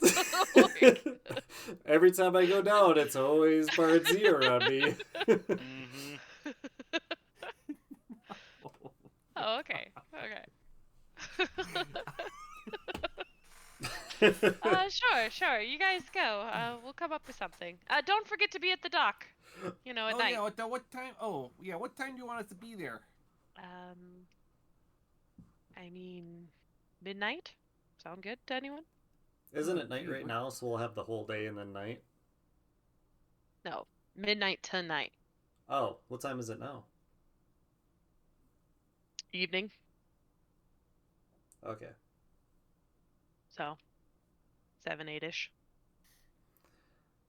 Every time I go down, it's always Bardsy around me. Mhm. Oh, okay. Sure. You guys go. We'll come up with something. Don't forget to be at the dock. You know, at night. Yeah, what time? Oh, yeah, what time do you want us to be there? I mean, midnight? Sound good to anyone? Isn't it night right now, so we'll have the whole day and then night? No. Midnight tonight. Oh, what time is it now? Evening. Okay. So, 7, 8-ish.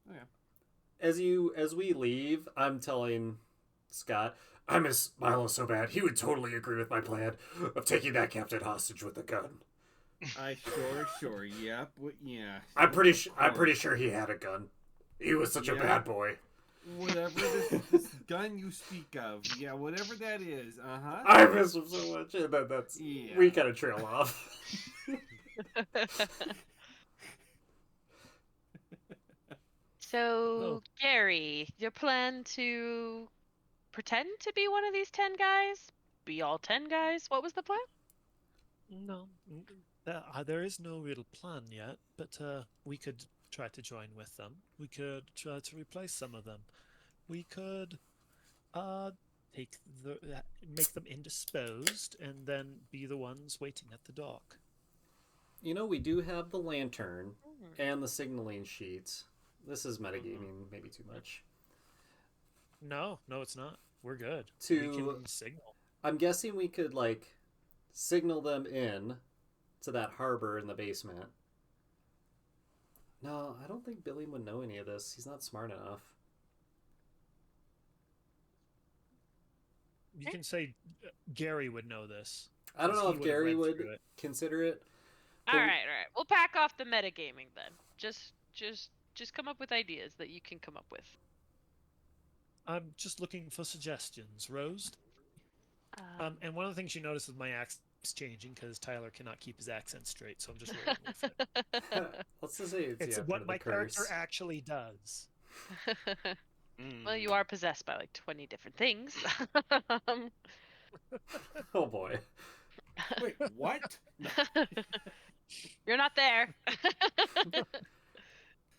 Oh, yeah. As we leave, I'm telling Scott, I miss Milo so bad. He would totally agree with my plan of taking that captain hostage with a gun. Sure, yeah, but yeah. I'm pretty sure he had a gun. He was such a bad boy. Whatever this gun you speak of, yeah, whatever that is, I miss him so much, and that's Yeah. we kind of trail off. So, Gary, your plan to pretend to be one of these 10 guys? Be all 10 guys? What was the plan? No, There is no real plan yet, but we could try to join with them. We could try to replace some of them. We could take make them indisposed and then be the ones waiting at the dock. We do have the lantern Hmm. and the signaling sheets. This is metagaming, maybe too much. No, it's not. We're good. To- We can signal. I'm guessing we could, signal them in to that harbor in the basement. No, I don't think Billiam would know any of this. He's not smart enough. You can say Gary would know this. I don't know He if would've Gary went would through it. consider it. All right. We'll pack off the metagaming then. Just come up with ideas that you can come up with. I'm just looking for suggestions, Rose. And one of the things you notice is my accent's changing because Tyler cannot keep his accent straight, so I'm just rolling with it. Let's just say It's part what of my the curse. character actually does. Well, you are possessed by 20 different things. Oh boy. Wait, what? You're not there.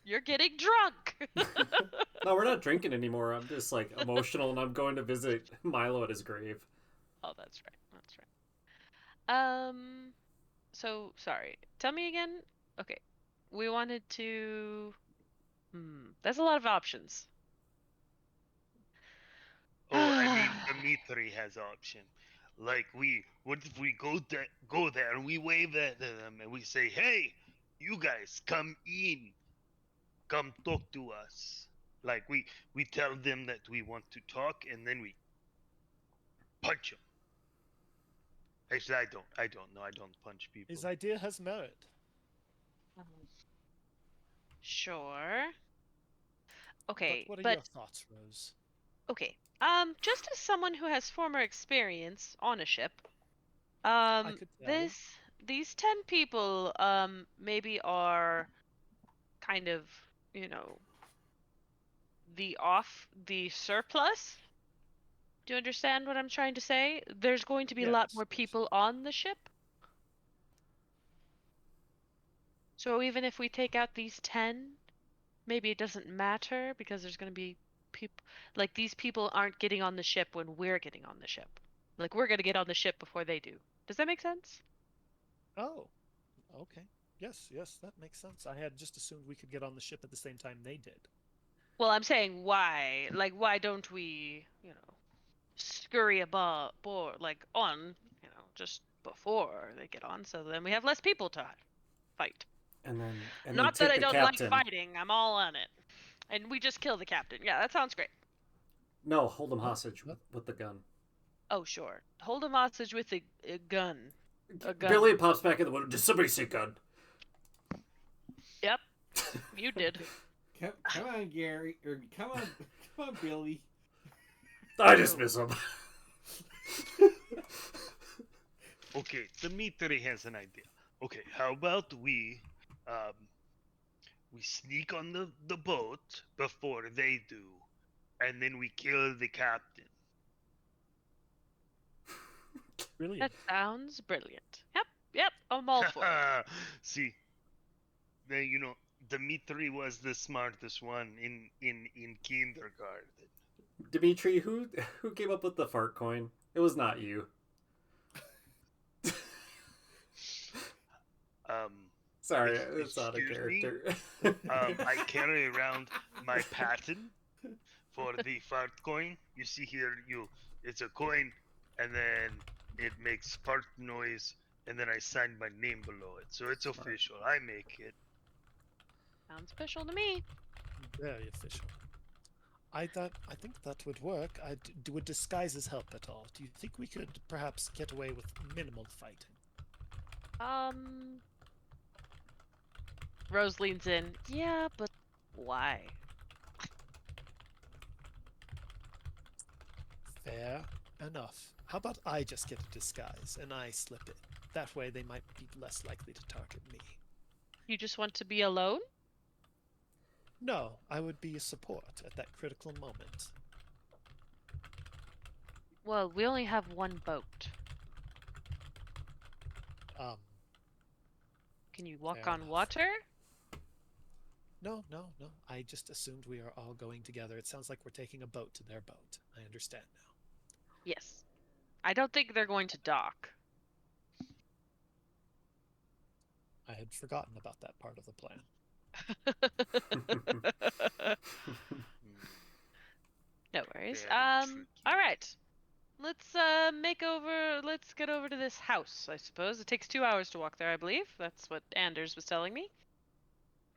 You're getting drunk. No, we're not drinking anymore. I'm just emotional, and I'm going to visit Milo at his grave. Oh, that's right. That's right. So sorry. Tell me again. Okay. We wanted to. There's a lot of options. Oh, I mean, Dimitri has option. What if we go there and we wave at them and we say, "Hey, you guys, come in, come talk to us." We tell them that we want to talk, and then we punch them. Actually, I don't know. I don't punch people. His idea has merit. Sure. Okay, But what are but your thoughts, Rose? okay. Just as someone who has former experience on a ship, could tell. these 10 people, maybe are kind of, the surplus. Do you understand what I'm trying to say? There's going to be a lot Yes, more yes. people on the ship. So even if we take out these 10, maybe it doesn't matter because there's going to be people, these people aren't getting on the ship when we're getting on the ship. We're going to get on the ship before they do. Does that make sense? Oh, okay. Yes, that makes sense. I had just assumed we could get on the ship at the same time they did. Well, I'm saying why? Why don't we, scurry aboard, on, just before they get on, so then we have less people to fight. And then Not take that I the don't captain. like fighting. I'm all on it. And we just kill the captain. Yeah, that sounds great. No, hold him hostage with the gun. Oh, sure. Hold him hostage with a gun. A gun. Billy pops back in the window. Did somebody say gun? Yep. You did. Come on, Gary. Or come on, Billy. I dismiss him. Okay, Dimitri has an idea. Okay, how about we sneak on the boat before they do, and then we kill the captain. Brilliant. That sounds brilliant. Yep. I'm all for it. See, then Dimitri was the smartest one in kindergarten. Dimitri, who came up with the fart coin? It was not you. Sorry, it's out of character. I carry around my patent for the fart coin. You see here, it's a coin, and then it makes fart noise, and then I sign my name below it, so it's official. I make it. Sounds official to me. Very official. I think that would work. Would disguises help at all? Do you think we could perhaps get away with minimal fighting? Rose leans in. Yeah, but why? Fair enough. How about I just get a disguise and I slip it? That way they might be less likely to target me. You just want to be alone? No, I would be a support at that critical moment. Well, we only have one boat. Can you walk Fair on enough. water? No. I just assumed we are all going together. It sounds like we're taking a boat to their boat. I understand now. Yes. I don't think they're going to dock. I had forgotten about that part of the plan. No worries. Very tricky. All right. Let's get over to this house, I suppose. It takes 2 hours to walk there, I believe. That's what Anders was telling me.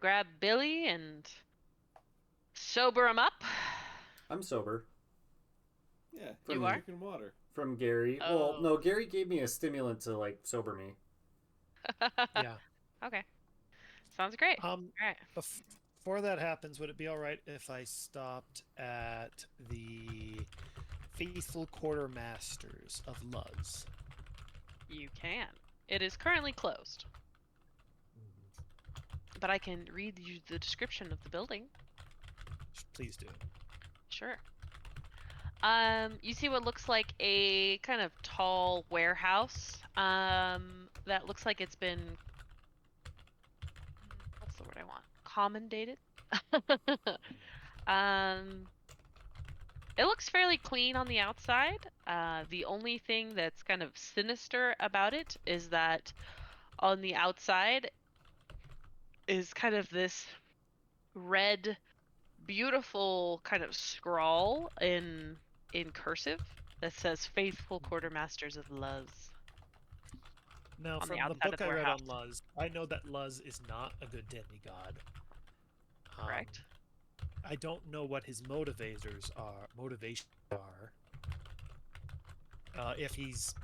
Grab Billy and sober him up. I'm sober. Yeah, You are? drinking water. From Gary. Oh. Well, no, Gary gave me a stimulant to, like, sober me. Yeah. Okay. Sounds great. All right. Before that happens, would it be all right if I stopped at the Faithful Quartermasters of Luz? You can. It is currently closed, but I can read you the description of the building. Please do. Sure. You see what looks like a kind of tall warehouse. That looks like it's been, what's the word I want? Commendated. It looks fairly clean on the outside. The only thing that's kind of sinister about it is that on the outside is kind of this red, beautiful kind of scrawl in cursive that says "Faithful Quartermasters of Luz." Now, On the from the outside of book the I read warehouse. on Luz, I know that Luz is not a good demigod. Correct. I don't know what his motivations are. If he's,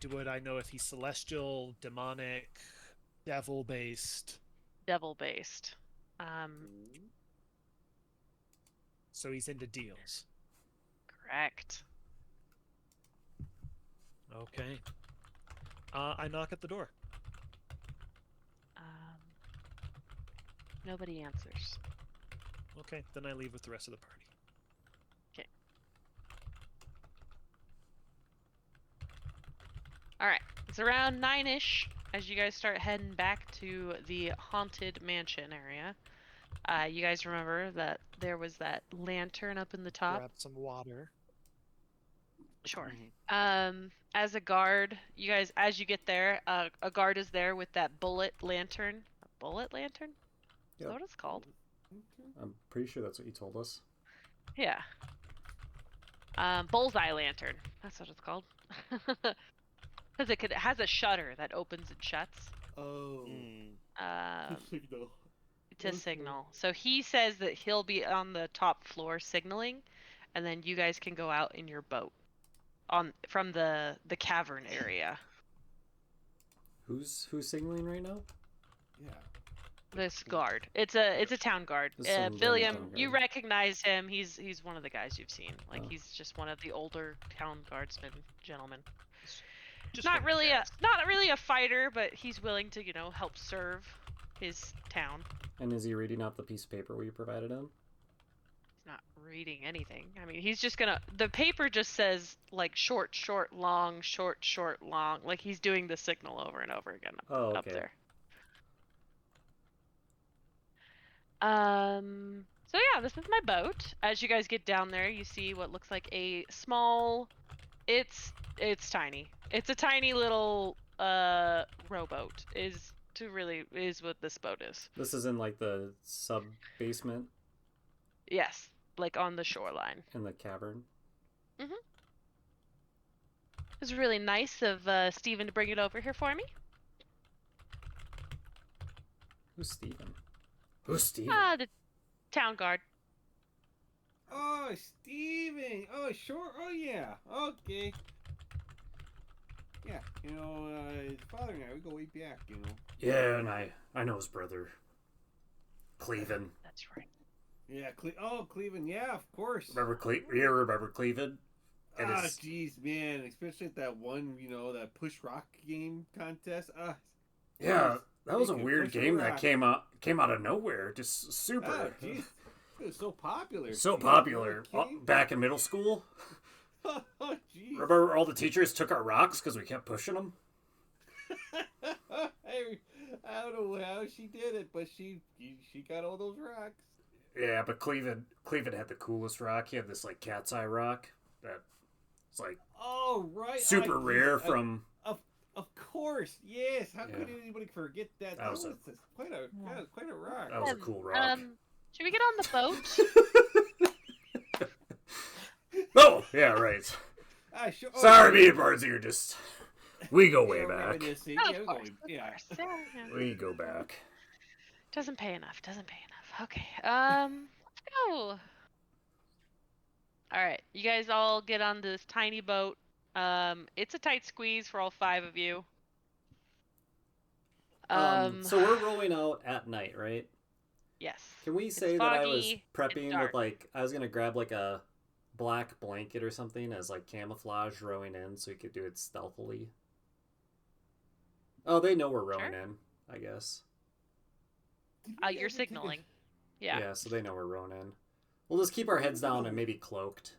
would I know if he's celestial, demonic, devil-based? Devil-based. So he's into deals. Correct. Okay. I knock at the door. Nobody answers. Okay, then I leave with the rest of the party. All right. It's around 9-ish as you guys start heading back to the haunted mansion area. You guys remember that there was that lantern up in the top? Grab some water. Sure. As a guard, you guys, as you get there, a guard is there with that bullet lantern. A bullet lantern? Is Yep. that what it's called? I'm pretty sure that's what you told us. Yeah. Bullseye lantern. That's what it's called. Because it has a shutter that opens and shuts. Oh. Signal. To Okay. signal. So he says that he'll be on the top floor signaling, and then you guys can go out in your boat from the cavern area. Who's signaling right now? Yeah. This guard. It's a town guard. This is some Billiam, town you guard. recognize him. He's one of the guys you've seen. Like Oh. he's just one of the older town guardsmen gentlemen. Just Not one really cast. not really a fighter, but he's willing to, help serve his town. And is he reading out the piece of paper we provided him? He's not reading anything. I mean, he's just gonna. The paper just says like short, short, long, short, short, long. Like he's doing the signal over and over again up okay. there. So yeah, this is my boat. As you guys get down there, you see what looks like a small. It's tiny. It's a tiny little rowboat. Is what this boat is. This is in like the sub basement Yes, like on the shoreline. in the cavern. It was really nice of Steven to bring it over here for me. Who's Steven? Who's Steven? The town guard. Oh, Steven. Oh, sure. Oh, yeah. Okay. Yeah, his father and I, we go way back, Yeah, and I know his brother. Cleven. That's right. Yeah, Cleveland. Yeah, of course. Remember Cleven? And Ah, his- jeez, man. Especially at that one, that push rock game contest. Yeah, that was a Make it weird push game rock. that came out of nowhere. Just super. Jeez. It was so popular. So Jeez, popular. okay. Back in middle school. Oh, jeez. Remember all the teachers took our rocks because we kept pushing them? I don't know how she did it, but she got all those rocks. Yeah, but Cleveland had the coolest rock. He had this like cat's eye rock that's like Oh right, super rare from. Of course, yes. How Yeah. could anybody forget that? That was quite a rock. That was a cool rock. Should we get on the boat? Oh, yeah, right. Sure. Sorry, me and Bardsey are just. We go way back. Reminiscing. Oh, Yeah, of course, of yeah. course. Yeah. We go back. Doesn't pay enough. Okay. Oh. All right. You guys all get on this tiny boat. It's a tight squeeze for all 5 of you. So we're rolling out at night, right? Yes. Can we It's say that I was foggy, it's prepping dark. with like I was gonna grab like a black blanket or something as like camouflage rowing in so we could do it stealthily? Oh, they know we're rowing Sure. in, I guess. You're signaling. Yeah. Yeah, so they know we're rowing in. We'll just keep our heads down and maybe cloaked.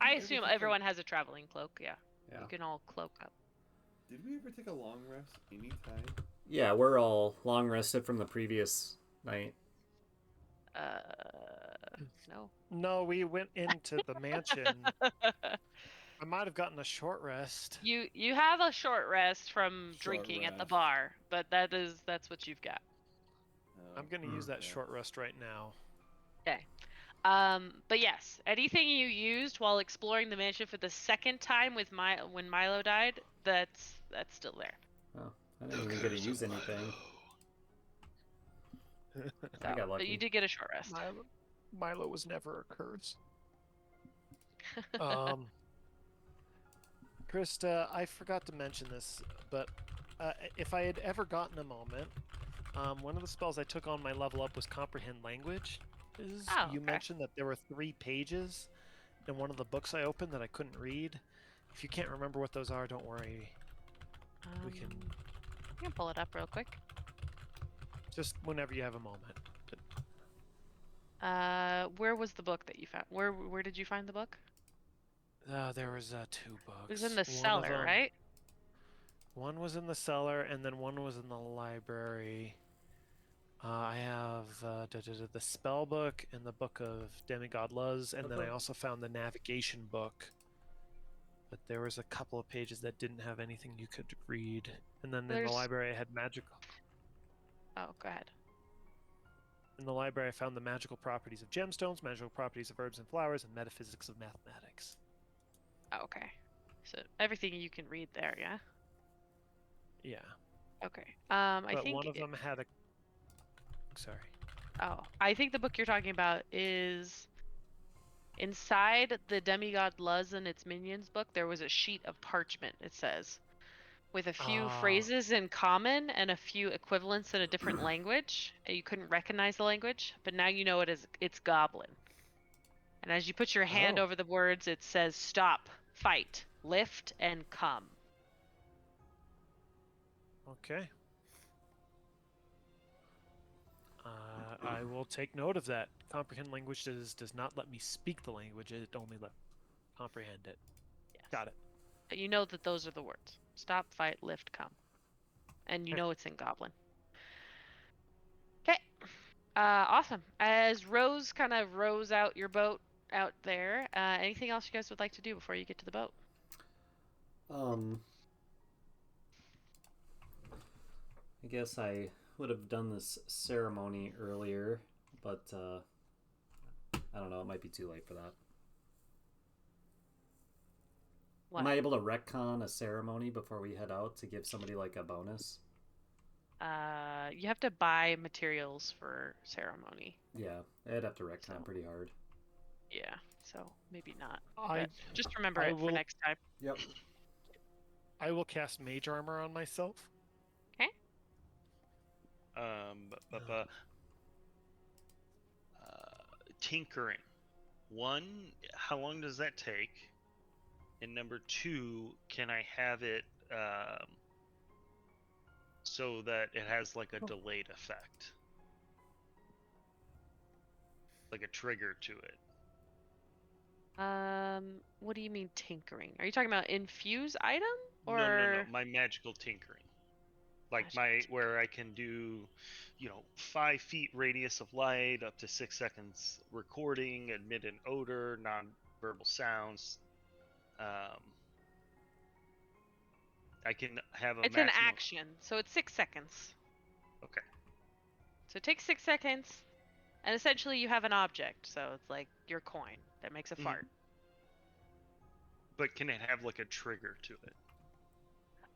I assume everyone has a traveling cloak. Yeah. Yeah. You can all cloak up. Did we ever take a long rest anytime? Yeah, we're all long rested from the previous night. No. No, we went into the mansion. I might have gotten a short rest. You have a short rest from Short drinking at the rest. bar, but that's what you've got. I'm gonna use that okay. short rest right now. Okay. But yes, anything you used while exploring the mansion for the second time with when Milo died, that's still there. Oh, I didn't even get to use anything. I got lucky. But you did get a short rest. Milo was never a curse. Krista, I forgot to mention this, but if I had ever gotten a moment, one of the spells I took on my level up was Comprehend Language. Oh, You okay. mentioned that there were 3 pages in one of the books I opened that I couldn't read. If you can't remember what those are, don't worry. We can I can pull it up real quick. just whenever you have a moment. Where was the book that you found? Where did you find the book? There was 2 books. It was in the One of cellar, them- right? One was in the cellar, and then one was in the library. I have the spell book and the book of Demigod Luz, and then I also found the navigation book. But there was a couple of pages that didn't have anything you could read. And then in There's- the library I had magical. Oh, go ahead. In the library I found the magical properties of gemstones, magical properties of herbs and flowers, and metaphysics of mathematics. Oh, okay. So everything you can read there, yeah. Yeah. Okay. I But think one of them had a... Sorry. Oh, I think the book you're talking about is inside the Demigod Luz and its minions book. There was a sheet of parchment. It says, with a few phrases in common and a few equivalents in a different language. You couldn't recognize the language, but now you know it's Goblin. And as you put your hand over the words, it says stop, fight, lift, and come. Okay. I will take note of that. Comprehend language does not let me speak the language, it only let comprehend it. Yes. Got it. But you know that those are the words. Stop, fight, lift, come. And you know it's in Goblin. Okay. Awesome. As Rose kind of rows out your boat out there, anything else you guys would like to do before you get to the boat? I guess I would have done this ceremony earlier, but I don't know, it might be too late for that. What? Am I able to retcon a ceremony before we head out to give somebody like a bonus? You have to buy materials for ceremony. Yeah, I'd have to retcon pretty hard. Yeah, so maybe not. I But just remember I it for will- next time. Yep. I will cast mage armor on myself. Okay. Tinkering. 1, how long does that take? And number 2, can I have it so that it has like a delayed effect? Like a trigger to it. What do you mean tinkering? Are you talking about infuse item or No, my magical tinkering. Like where I can do, 5 feet radius of light, up to 6 seconds recording, emit an odor, non-verbal sounds. I can have a It's maximum. an action, so it's 6 seconds. Okay. So it takes 6 seconds, and essentially you have an object. So it's like your coin that makes a fart. But can it have like a trigger to it?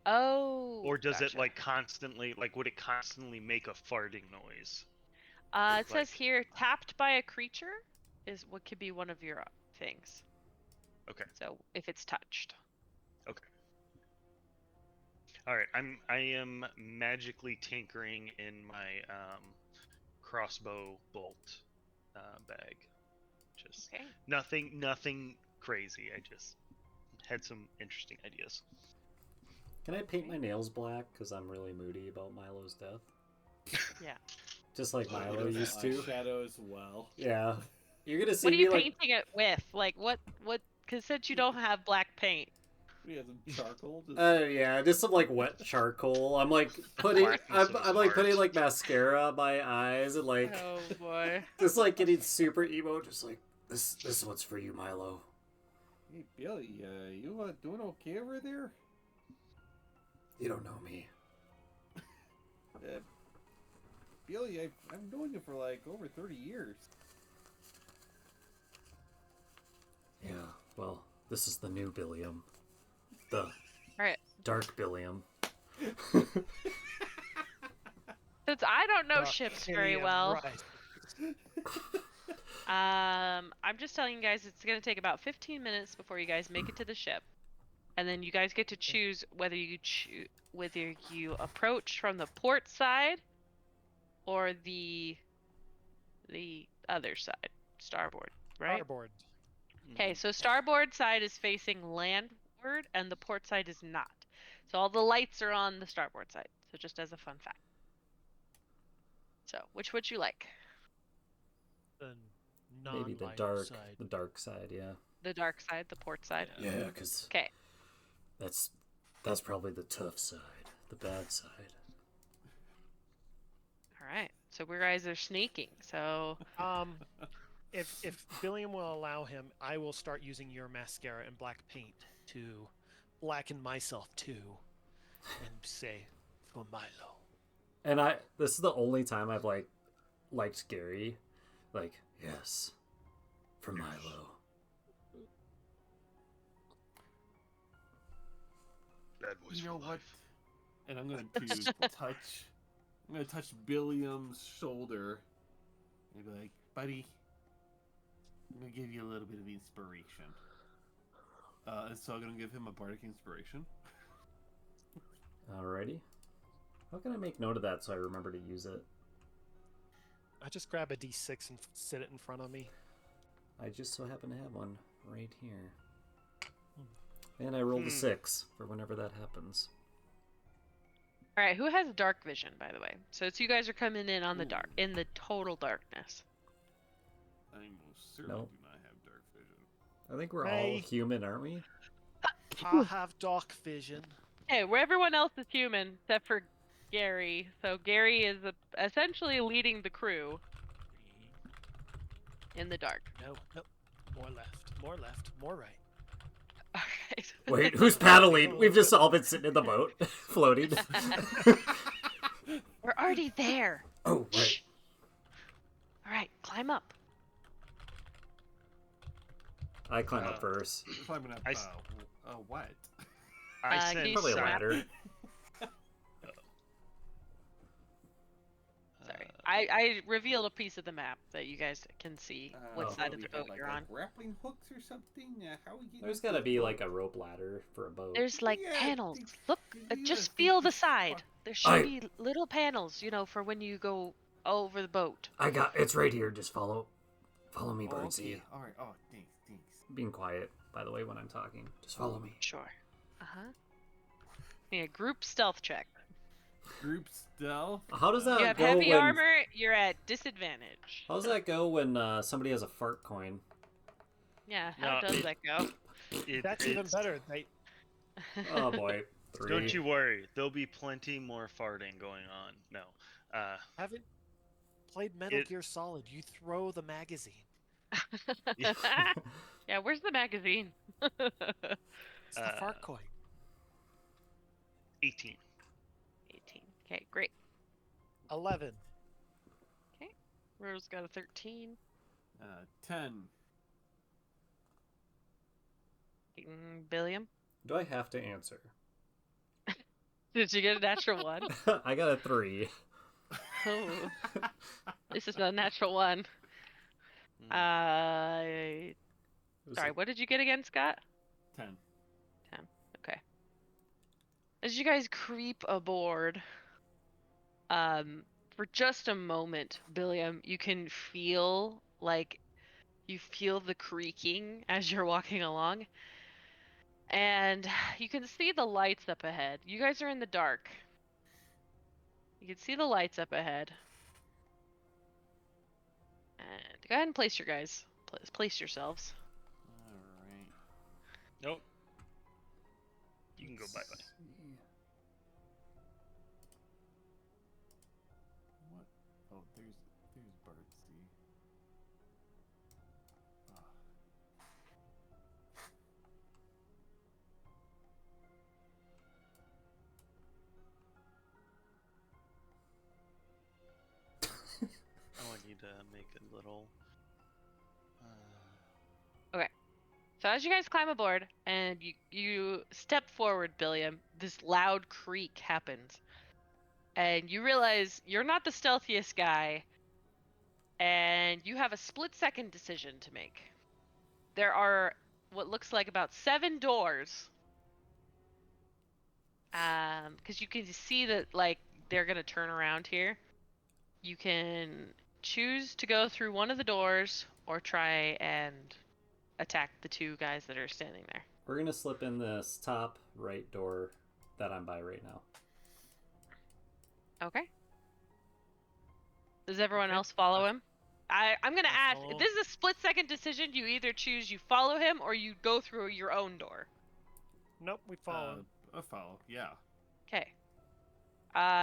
Oh. Or does it gotcha. like constantly, like would it constantly make a farting noise? It says here, tapped by a creature is what could be one of your things. Okay. So if it's touched. Okay. All right. I am magically tinkering in my crossbow bolt bag. Just Okay. nothing crazy. I just had some interesting ideas. Can I paint my nails black? Because I'm really moody about Milo's death. Yeah. Just like Milo used to. Shadow as well. Yeah. You're gonna see What are me you like. painting it with? Like what? Because since you don't have black paint. We have some charcoal. Yeah, just some like wet charcoal. I'm like putting, I'm like putting like mascara on my eyes and like, Oh boy. just like getting super emo. Just like this one's for you, Milo. Hey Billy, you doing okay over there? You don't know me. Billy, I've known you for like over 30 years. Yeah. Well, this is the new Billiam. The Alright. dark Billiam. Since I don't know ships very well, I'm just telling you guys it's gonna take about 15 minutes before you guys make it to the ship, and then you guys get to choose whether you approach from the port side or the other side, starboard, right? Starboard. Okay, so starboard side is facing landward, and the port side is not. So all the lights are on the starboard side. So just as a fun fact. So which would you like? The Maybe the dark side. Yeah. The dark side, the port side. Yeah, because Okay. that's probably the tough side, the bad side. All right. So we guys are sneaking. So If Billiam will allow him, I will start using your mascara and black paint to blacken myself too, and say for Milo. And this is the only time I've liked Garry. Like, yes, for Milo. Bad boys You know for what? life. And I'm gonna touch Billiam's shoulder and be like, buddy, I'm gonna give you a little bit of inspiration. And so I'm gonna give him a bardic inspiration. Alrighty. How can I make note of that so I remember to use it? I just grab a D6 and sit it in front of me. I just so happen to have one right here. And I rolled a 6 for whenever that happens. all right, who has dark vision, by the way? So it's you guys are coming in on the dark, in the total darkness. I most certainly Nope. do not have dark vision. I think we're all human, aren't we? I have dark vision. Okay, where everyone else is human except for Garry. So Garry is essentially leading the crew in the dark. No, more left, more right. Okay. Wait, who's paddling? We've just all been sitting in the boat, floating. We're already there. Oh, right. Shh. All right, climb up. I climb up first. Climbing up. What? I can sense you Probably a swap? ladder. Sorry, I revealed a piece of the map that you guys can see what side of the boat you're on. Grappling hooks or something? How we get? There's gotta be like a rope ladder for a boat. There's like Yeah, panels. think- Look, yeah, just think feel the it's side. fun. There should be little panels, for when you go over the boat. It's right here. Just follow me, Oh, Birdsey. okay. All right. Oh, thanks. Being quiet, by the way, when I'm talking. Just follow me. Sure. Yeah, group stealth check. Group stealth. How does that You have go heavy when? armor. You're at disadvantage. How does that go when somebody has a fart coin? Yeah, how No, does that go? That's even better. They Oh boy. 3. Don't you worry. There'll be plenty more farting going on. No. Haven't played Metal It- Gear Solid. You throw the magazine. Yeah, where's the magazine? It's the fart coin. 18. 18. Okay, great. 11. Rose got a 13. 10. Billiam, Do I have to answer? did you get a natural 1? I got a 3. Oh, this is a natural 1. It was Sorry, a- what did you get again, Scott? 10. 10. Okay. As you guys creep aboard, for just a moment, Billiam, you can feel the creaking as you're walking along. And you can see the lights up ahead. You guys are in the dark. You can see the lights up ahead. And go ahead and place yourselves. Alright. Nope. You can go bye-bye. What? Oh, there's Bartsy. Ah. I want you to make a little... So as you guys climb aboard and you step forward, Billiam, this loud creak happens. And you realize you're not the stealthiest guy, and you have a split-second decision to make. There are what looks like about 7 doors. Because you can see that, like, they're going to turn around here. You can choose to go through one of the doors or try and attack the 2 guys that are standing there. We're going to slip in this top right door that I'm by right now. Okay. Does everyone Okay. else follow him? I'm going to I ask, follow. if this is a split-second decision, you either choose you follow him or you go through your own door. Nope, we follow. A follow, yeah. Okay.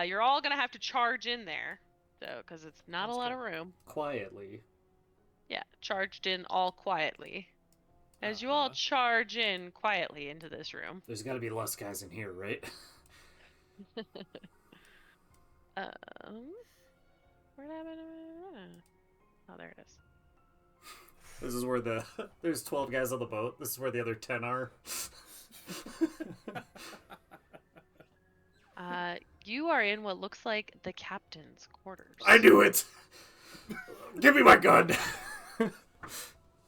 You're all going to have to charge in there, so because it's not That's a lot good. of room. Quietly. Yeah, charged in all quietly. As you all Uh-huh. charge in quietly into this room. There's got to be less guys in here, right? Where'd I... Oh, there it is. This is where there's 12 guys on the boat. This is where the other 10 are. You are in what looks like the captain's quarters. I knew it! Give me my gun!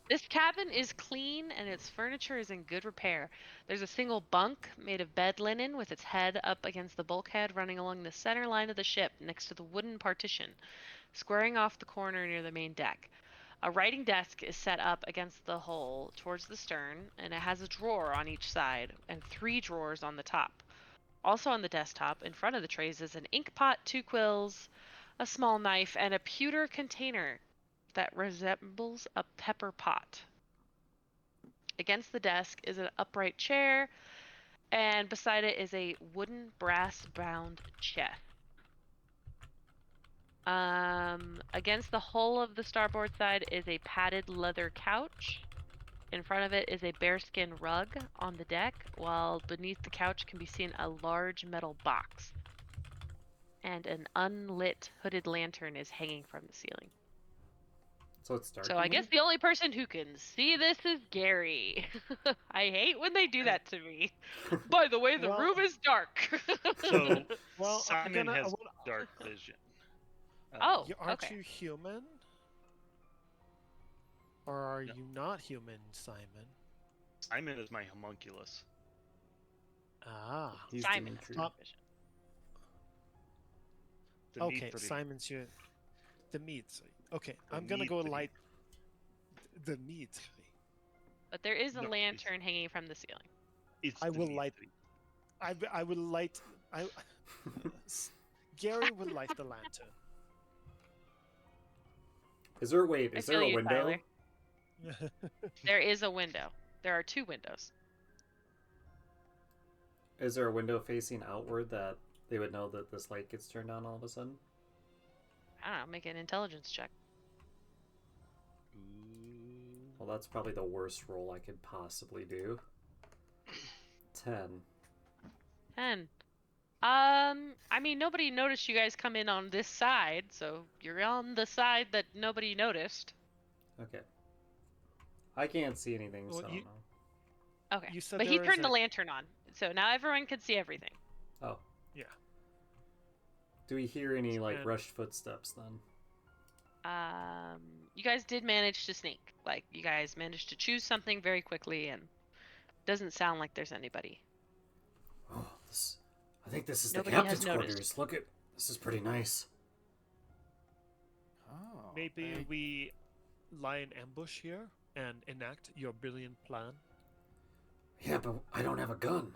This cabin is clean and its furniture is in good repair. There's a single bunk made of bed linen with its head up against the bulkhead running along the center line of the ship next to the wooden partition, squaring off the corner near the main deck. A writing desk is set up against the hull towards the stern, and it has a drawer on each side and 3 drawers on the top. Also on the desktop, in front of the trays, is an ink pot, 2 quills, a small knife, and a pewter container that resembles a pepper pot. Against the desk is an upright chair, and beside it is a wooden brass-bound chest. Against the hull of the starboard side is a padded leather couch. In front of it is a bearskin rug on the deck, while beneath the couch can be seen a large metal box. And an unlit hooded lantern is hanging from the ceiling. So it's dark. So in I here? guess the only person who can see this is Garry. I hate when they do that to me. By the way, the Well- room is dark. So, Well, I'm Simon gonna- I has wanna- dark vision. Oh. Aren't okay. you human? Or are No. you not human, Simon? Simon is my homunculus. Ah. He's Simon has Dimitri. dark vision. Okay, Dimitri. Simon's your Dimitri. Okay, I'm gonna go Dimitri. light Dimitri. But there is a No, lantern hanging from the ceiling. It's I will light- Dimitri. I will light. Gary will light the lantern. Is there I there feel a you, window? Tyler. There is a window. There are 2 windows. Is there a window facing outward that they would know that this light gets turned on all of a sudden? I don't know. Make an intelligence check. Well, that's probably the worst roll I could possibly do. 10. 10. I mean, nobody noticed you guys come in on this side, so you're on the side that nobody noticed. Okay. I can't see anything, Well, so I you- don't know. Okay. You said But there he was turned the a- lantern on, so now everyone can see everything. Oh. Yeah. Do we hear any, like, And- rushed footsteps, then? You guys did manage to sneak. Like, you guys managed to choose something very quickly, and doesn't sound like there's anybody. Oh, I think this is Nobody the has captain's noticed. quarters. Look at... This is pretty nice. Oh, Maybe we lie in ambush here and enact your brilliant plan. Yeah, but I don't have a gun.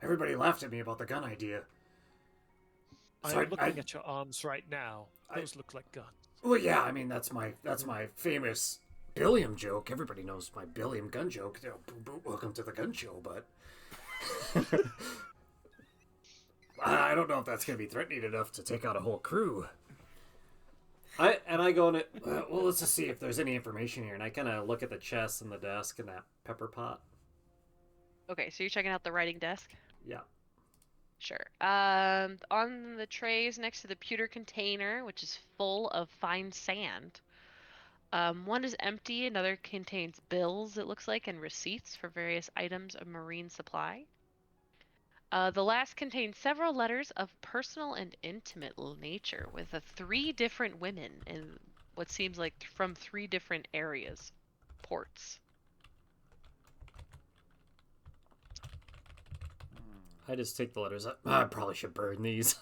Everybody laughed at me about the gun idea. So I'm looking at your arms right now. Those look like guns. Well, yeah, I mean, that's my famous Billiam joke. Everybody knows my Billiam gun joke. You know, boo, boo, welcome to the gun show, but... I don't know if that's going to be threatening enough to take out a whole crew. I go in it, well, let's just see if there's any information here. And I kind of look at the chest and the desk and that pepper pot. Okay, so you're checking out the writing desk? Yeah. Sure. On the trays next to the pewter container, which is full of fine sand, one is empty, another contains bills, it looks like, and receipts for various items of marine supply. The last contains several letters of personal and intimate nature with 3 different women in what seems like from 3 different areas, ports. I just take the letters. I probably should burn these.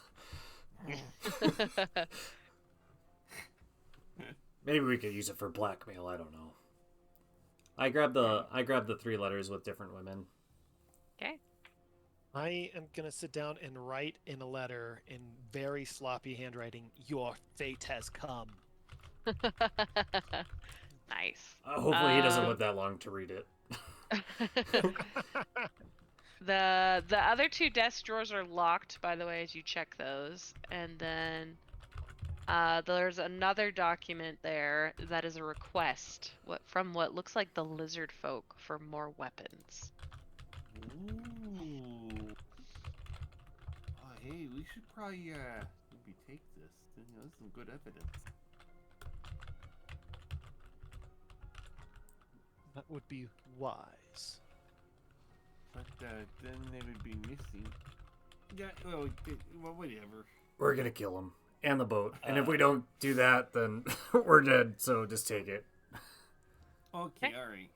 Maybe we could use it for blackmail. I don't know. I grab the 3 letters with different women. Okay. I am gonna sit down and write in a letter in very sloppy handwriting, "Your fate has come." Nice. Hopefully he doesn't live that long to read it. The other 2 desk drawers are locked, by the way, as you check those. And then there's another document there that is a request from what looks like the lizard folk for more weapons. Ooh. Oh, hey, we should probably maybe take this. You know, this is some good evidence. That would be wise. But then they would be missing. Yeah, well, whatever. We're gonna kill him and the boat, and if we don't do that, then we're dead. So just take it. Okay, alright.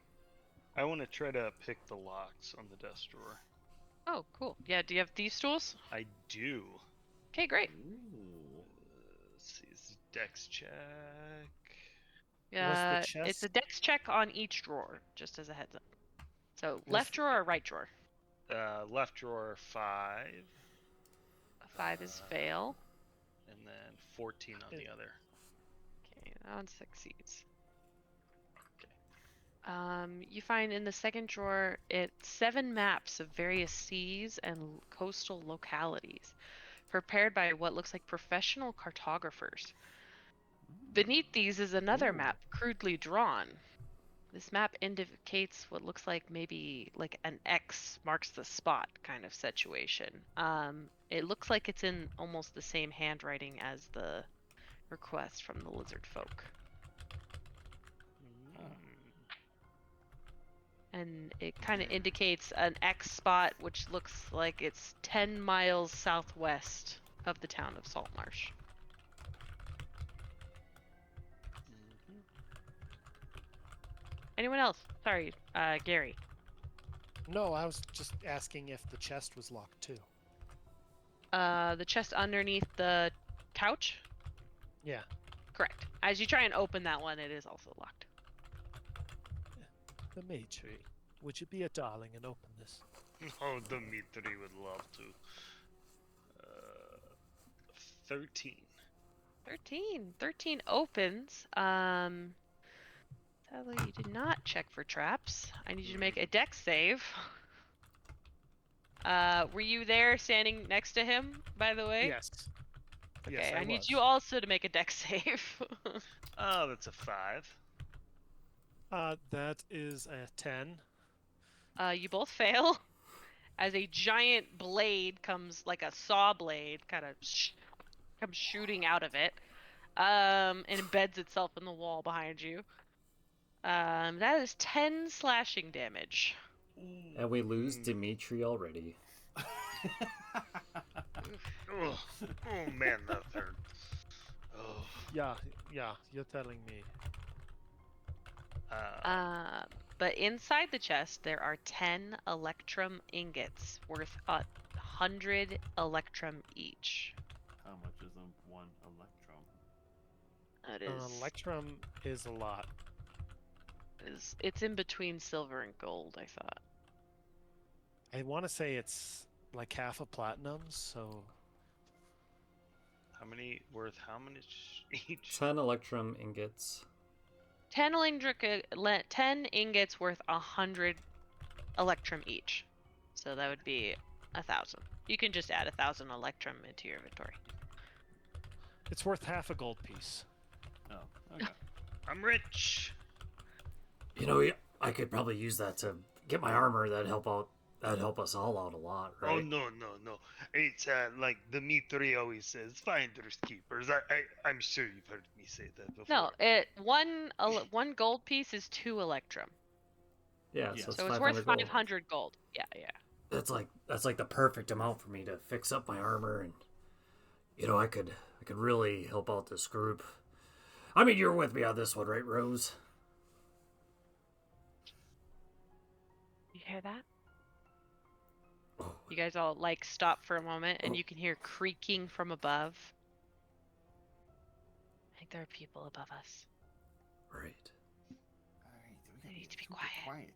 I want to try to pick the locks on the desk drawer. Oh, cool. Yeah, do you have these tools? I do. Okay, great. Ooh. Let's see, it's dex check. Yeah, Was the it's a chest- dex check on each drawer, just as a heads up. So left drawer or right drawer? Left drawer 5, 5 is fail. and then 14 on the other. Okay, that one succeeds. You find in the second drawer it's 7 maps of various seas and coastal localities, prepared by what looks like professional cartographers. Beneath these is another map, crudely drawn. This map indicates what looks like maybe like an X marks the spot kind of situation. It looks like it's in almost the same handwriting as the request from the lizard folk. And it kind of indicates an X spot, which looks like it's 10 miles southwest of the town of Saltmarsh. Anyone else? Sorry, Gary. No, I was just asking if the chest was locked too. The chest underneath the couch? Yeah. Correct. As you try and open that one, it is also locked. Dimitri, would you be a darling and open this? Oh, Dimitri would love to. 13. 13 opens. Sadly, you did not check for traps. I need you to make a dex save. Were you there standing next to him, by the way? Yes. Okay, Yes, I I need was. you also to make a dex save. Oh, that's a 5. That is a 10. You both fail. As a giant blade comes, like a saw blade, kind of comes shooting out of it, and embeds itself in the wall behind you. That is 10 slashing damage. And we lose Dimitri already. Oh, oh man, that hurt. Oh. Yeah, you're telling me. But inside the chest, there are 10 electrum ingots worth 100 electrum each. How much is one electrum? That is, Electrum is a lot. it's in between silver and gold, I thought. I want to say it's like half a platinum, so... How many each? 10 electrum ingots. 10 ingots worth 100 electrum each. So that would be 1,000. You can just add 1,000 electrum into your inventory. It's worth half a gold piece. Oh, okay. I'm rich. You know, I could probably use that to get my armor. That'd help out. That'd help us all out a lot, right? Oh no. It's like Dimitri always says, finders keepers. I'm sure you've heard me say that before. No, one gold piece is 2 electrum. Yeah, Yeah. so it's So it's 500 worth gold. 500 gold. Yeah. That's like the perfect amount for me to fix up my armor, and you know, I could really help out this group. I mean, you're with me on this one, right, Rose? You hear that? Oh, You guys all stop for a moment, and you can hear creaking from above. I think there are people above us. right. All right, we I gotta need to be super quiet.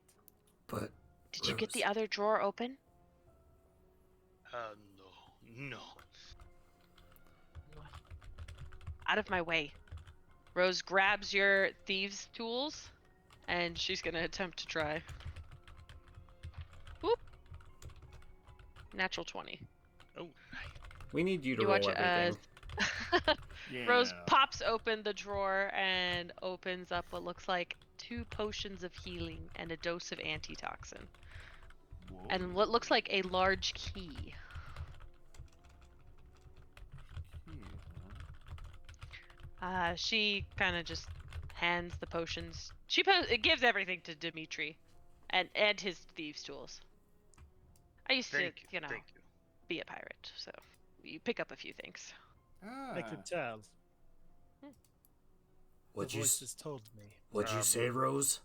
But Did you get the Rose, other drawer open? No. Out of my way. Rose grabs your thieves' tools, and she's gonna attempt to try. Whoop! Natural 20. Oh, we need you to You roll watch it everything. as Yeah. Rose pops open the drawer and opens up what looks like 2 potions of healing and a dose of antitoxin. Whoa. And what looks like a large key. She kind of just hands the potions. It gives everything to Dimitri, and his thieves' tools. I used thank to, you. Thank you. be a pirate, so you pick up a few things. I could tell. What'd The you voices told me. What'd you say, Rose?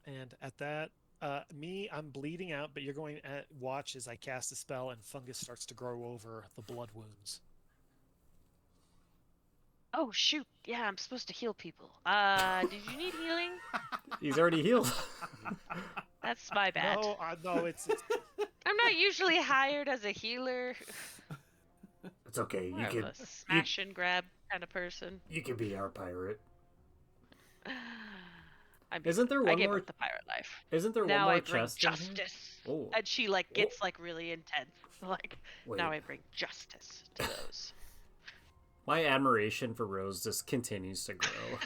And at that, I'm bleeding out, but you're going to watch as I cast a spell and fungus starts to grow over the blood wounds. Oh shoot! Yeah, I'm supposed to heal people. Did you need healing? He's already healed. That's my bad. No, it's I'm not usually hired as a healer. It's okay. More of a smash and grab kind of person. You can be our pirate. Isn't there I one gave more? up the pirate life. Isn't there Now one more I bring chest in here? justice. Oh. And she gets really intense. Wait. Now I bring justice to those. My admiration for Rose just continues to grow.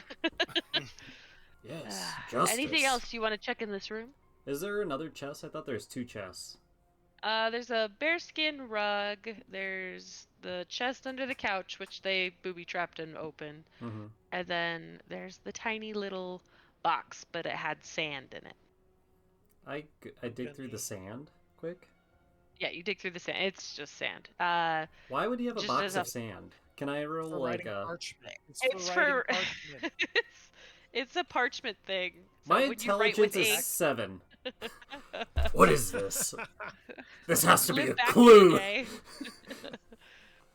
Yes, justice. Anything else you want to check in this room? Is there another chest? I thought there's 2 chests. There's a bearskin rug. There's the chest under the couch, which they booby-trapped and opened. Mm-hmm. And then there's the tiny little box, but it had sand in it. I dig through the sand quick. Yeah, you dig through the sand. It's just sand. Why would he have a just box as of sand? Can I roll for like writing a... parchment. It's for writing for parchment. it's a parchment thing. So My when you write with intelligence ink, is 7. What is this? This has to be a live back in the clue. day.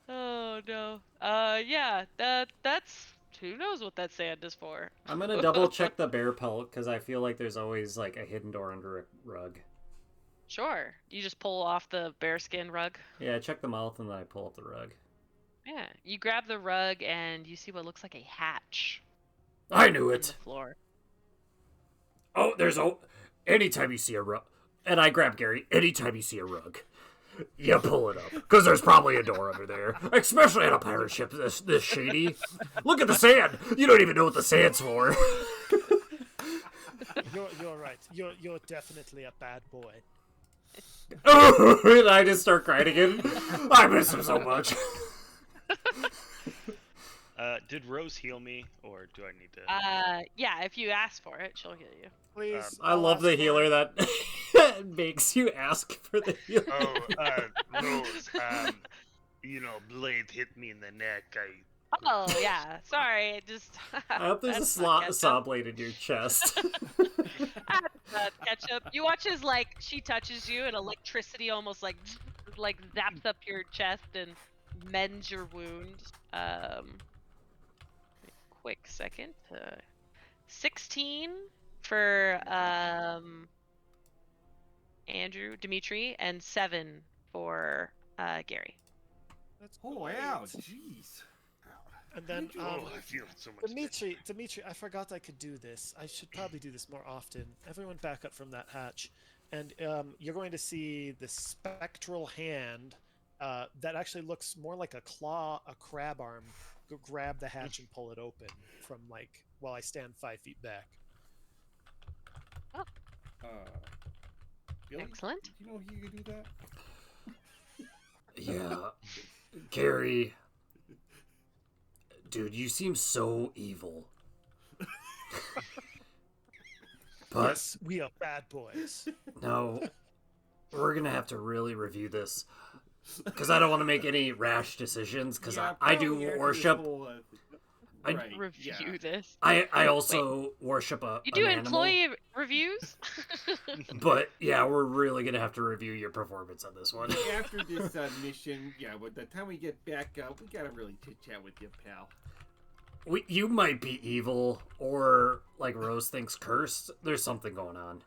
Oh no. Yeah. That's who knows what that sand is for. I'm gonna double check the bear pelt because I feel like there's always like a hidden door under a rug. Sure. You just pull off the bearskin rug. Yeah, I check the mouth and then I pull up the rug. Yeah. You grab the rug and you see what looks like a hatch I knew on it. the floor. Oh, anytime you see a rug. And I grab Gary. Anytime you see a rug, you pull it up. Because there's probably a door under there. Especially on a pirate ship this shady. Look at the sand. You don't even know what the sand's for. You're right. You're definitely a bad boy. And I just start crying again. I miss him so much. Did Rose heal me, or do I need to? Yeah, if you ask for it, she'll heal you. Please. I love the healer that makes you ask for the healer. Rose, blade hit me in the neck. Oh, yeah. Sorry, it just... I hope there's a saw blade in your chest. Ketchup. You watch as, she touches you and electricity almost, zaps up your chest and mends your wound. Quick second. 16 for Andrew, Dimitri, and 7 for Gary. That's Oh, great. wow, jeez. And then, I feel so much. Dimitri, I forgot I could do this. I should probably do this more often. Everyone back up from that hatch. And you're going to see the spectral hand that actually looks more like a claw, a crab arm. Go grab the hatch and pull it open from, while I stand 5 feet back. Billy, Excellent. did you know he could do that? Yeah. Gary. Dude, you seem so evil. But Yes, we are bad boys. no, we're going to have to really review this. Because I don't want to make any rash decisions, because I do probably after worship. this whole, I- right, Review yeah. this. I also worship You do an animal. employee reviews? But yeah, we're really going to have to review your performance on this one. After this mission, yeah, by the time we get back up, we gotta really chit-chat with you, pal. You might be evil, or like Rose thinks cursed. There's something going on.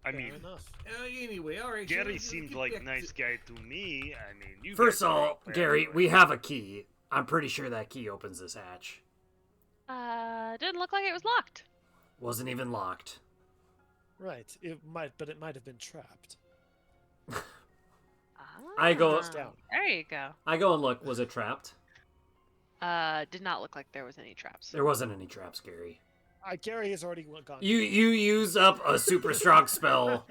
I Fair mean, enough. Anyway, alright. so Gary let's seemed get like back a nice to- guy to me. I mean, you. First guys of are all, bad Gary, boys. we have a key. I'm pretty sure that key opens this hatch. Didn't look like it was locked. Wasn't even locked. Right. It might have been trapped. I go- Ah, there you go. I go and look. Was it trapped? Did not look like there was any traps. There wasn't any traps, Gary. Gary has already gone. You use up a super strong spell.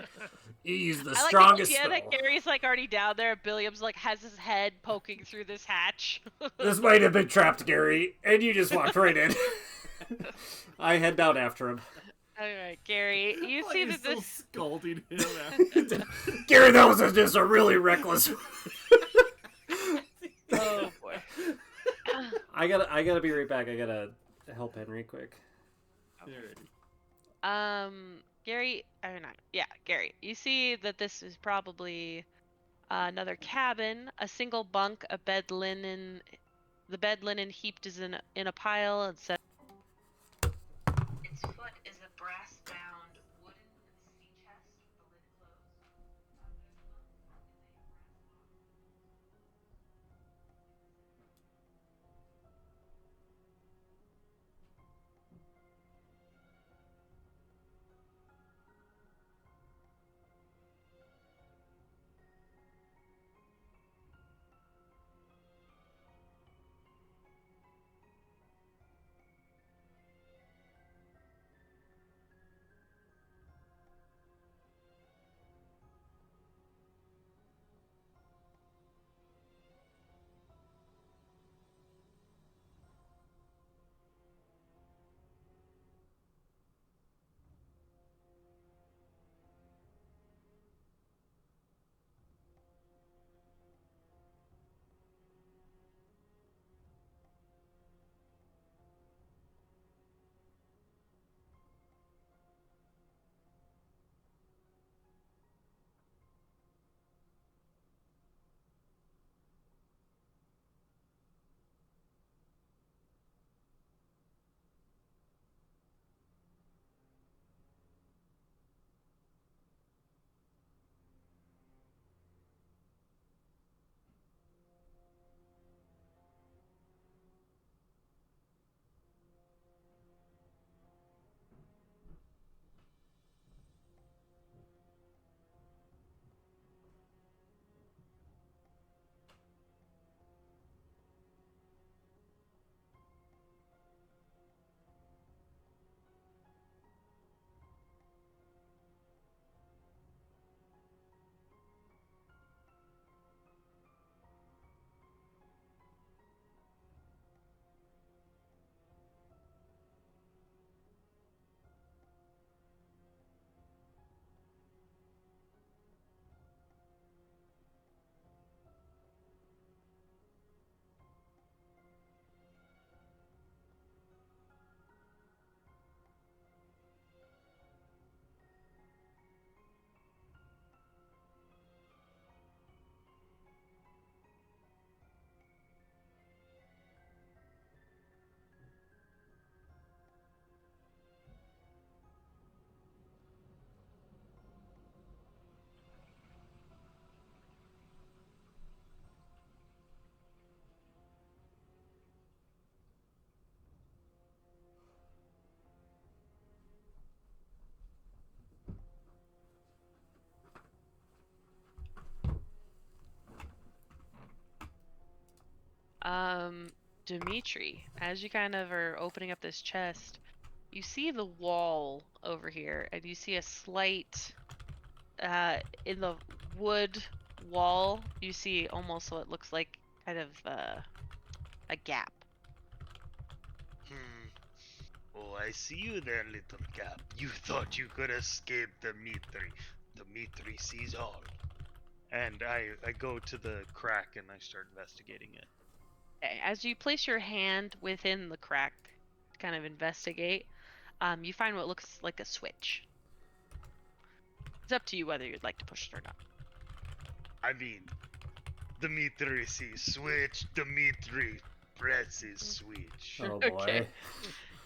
You use the I like strongest the idea spell. that Gary's already down there. Billiam's has his head poking through this hatch. This might have been trapped, Gary, and you just walked right in. I head down after him. All right, Gary, you Why see are you that so this. scalding him. Gary, that was just a really reckless. Oh boy. I gotta be right back. I gotta help Henry quick. Gary, or not? Yeah, Gary. You see that this is probably another cabin, a single bunk, a bed linen. The bed linen heaped is in a pile and set. Its foot is a brass-bound wooden sea chest with the lid closed. Dimitri, as you kind of are opening up this chest, you see the wall over here, and you see a slight, in the wood wall, you see almost what looks like kind of a gap. Oh, I see you there, little cap. You thought you could escape Dimitri. Dimitri sees all. And I go to the crack and I start investigating it. Okay, as you place your hand within the crack to kind of investigate, you find what looks like a switch. It's up to you whether you'd like to push it or not. I mean, Dimitri sees switch, Dimitri presses switch. Oh boy. Okay.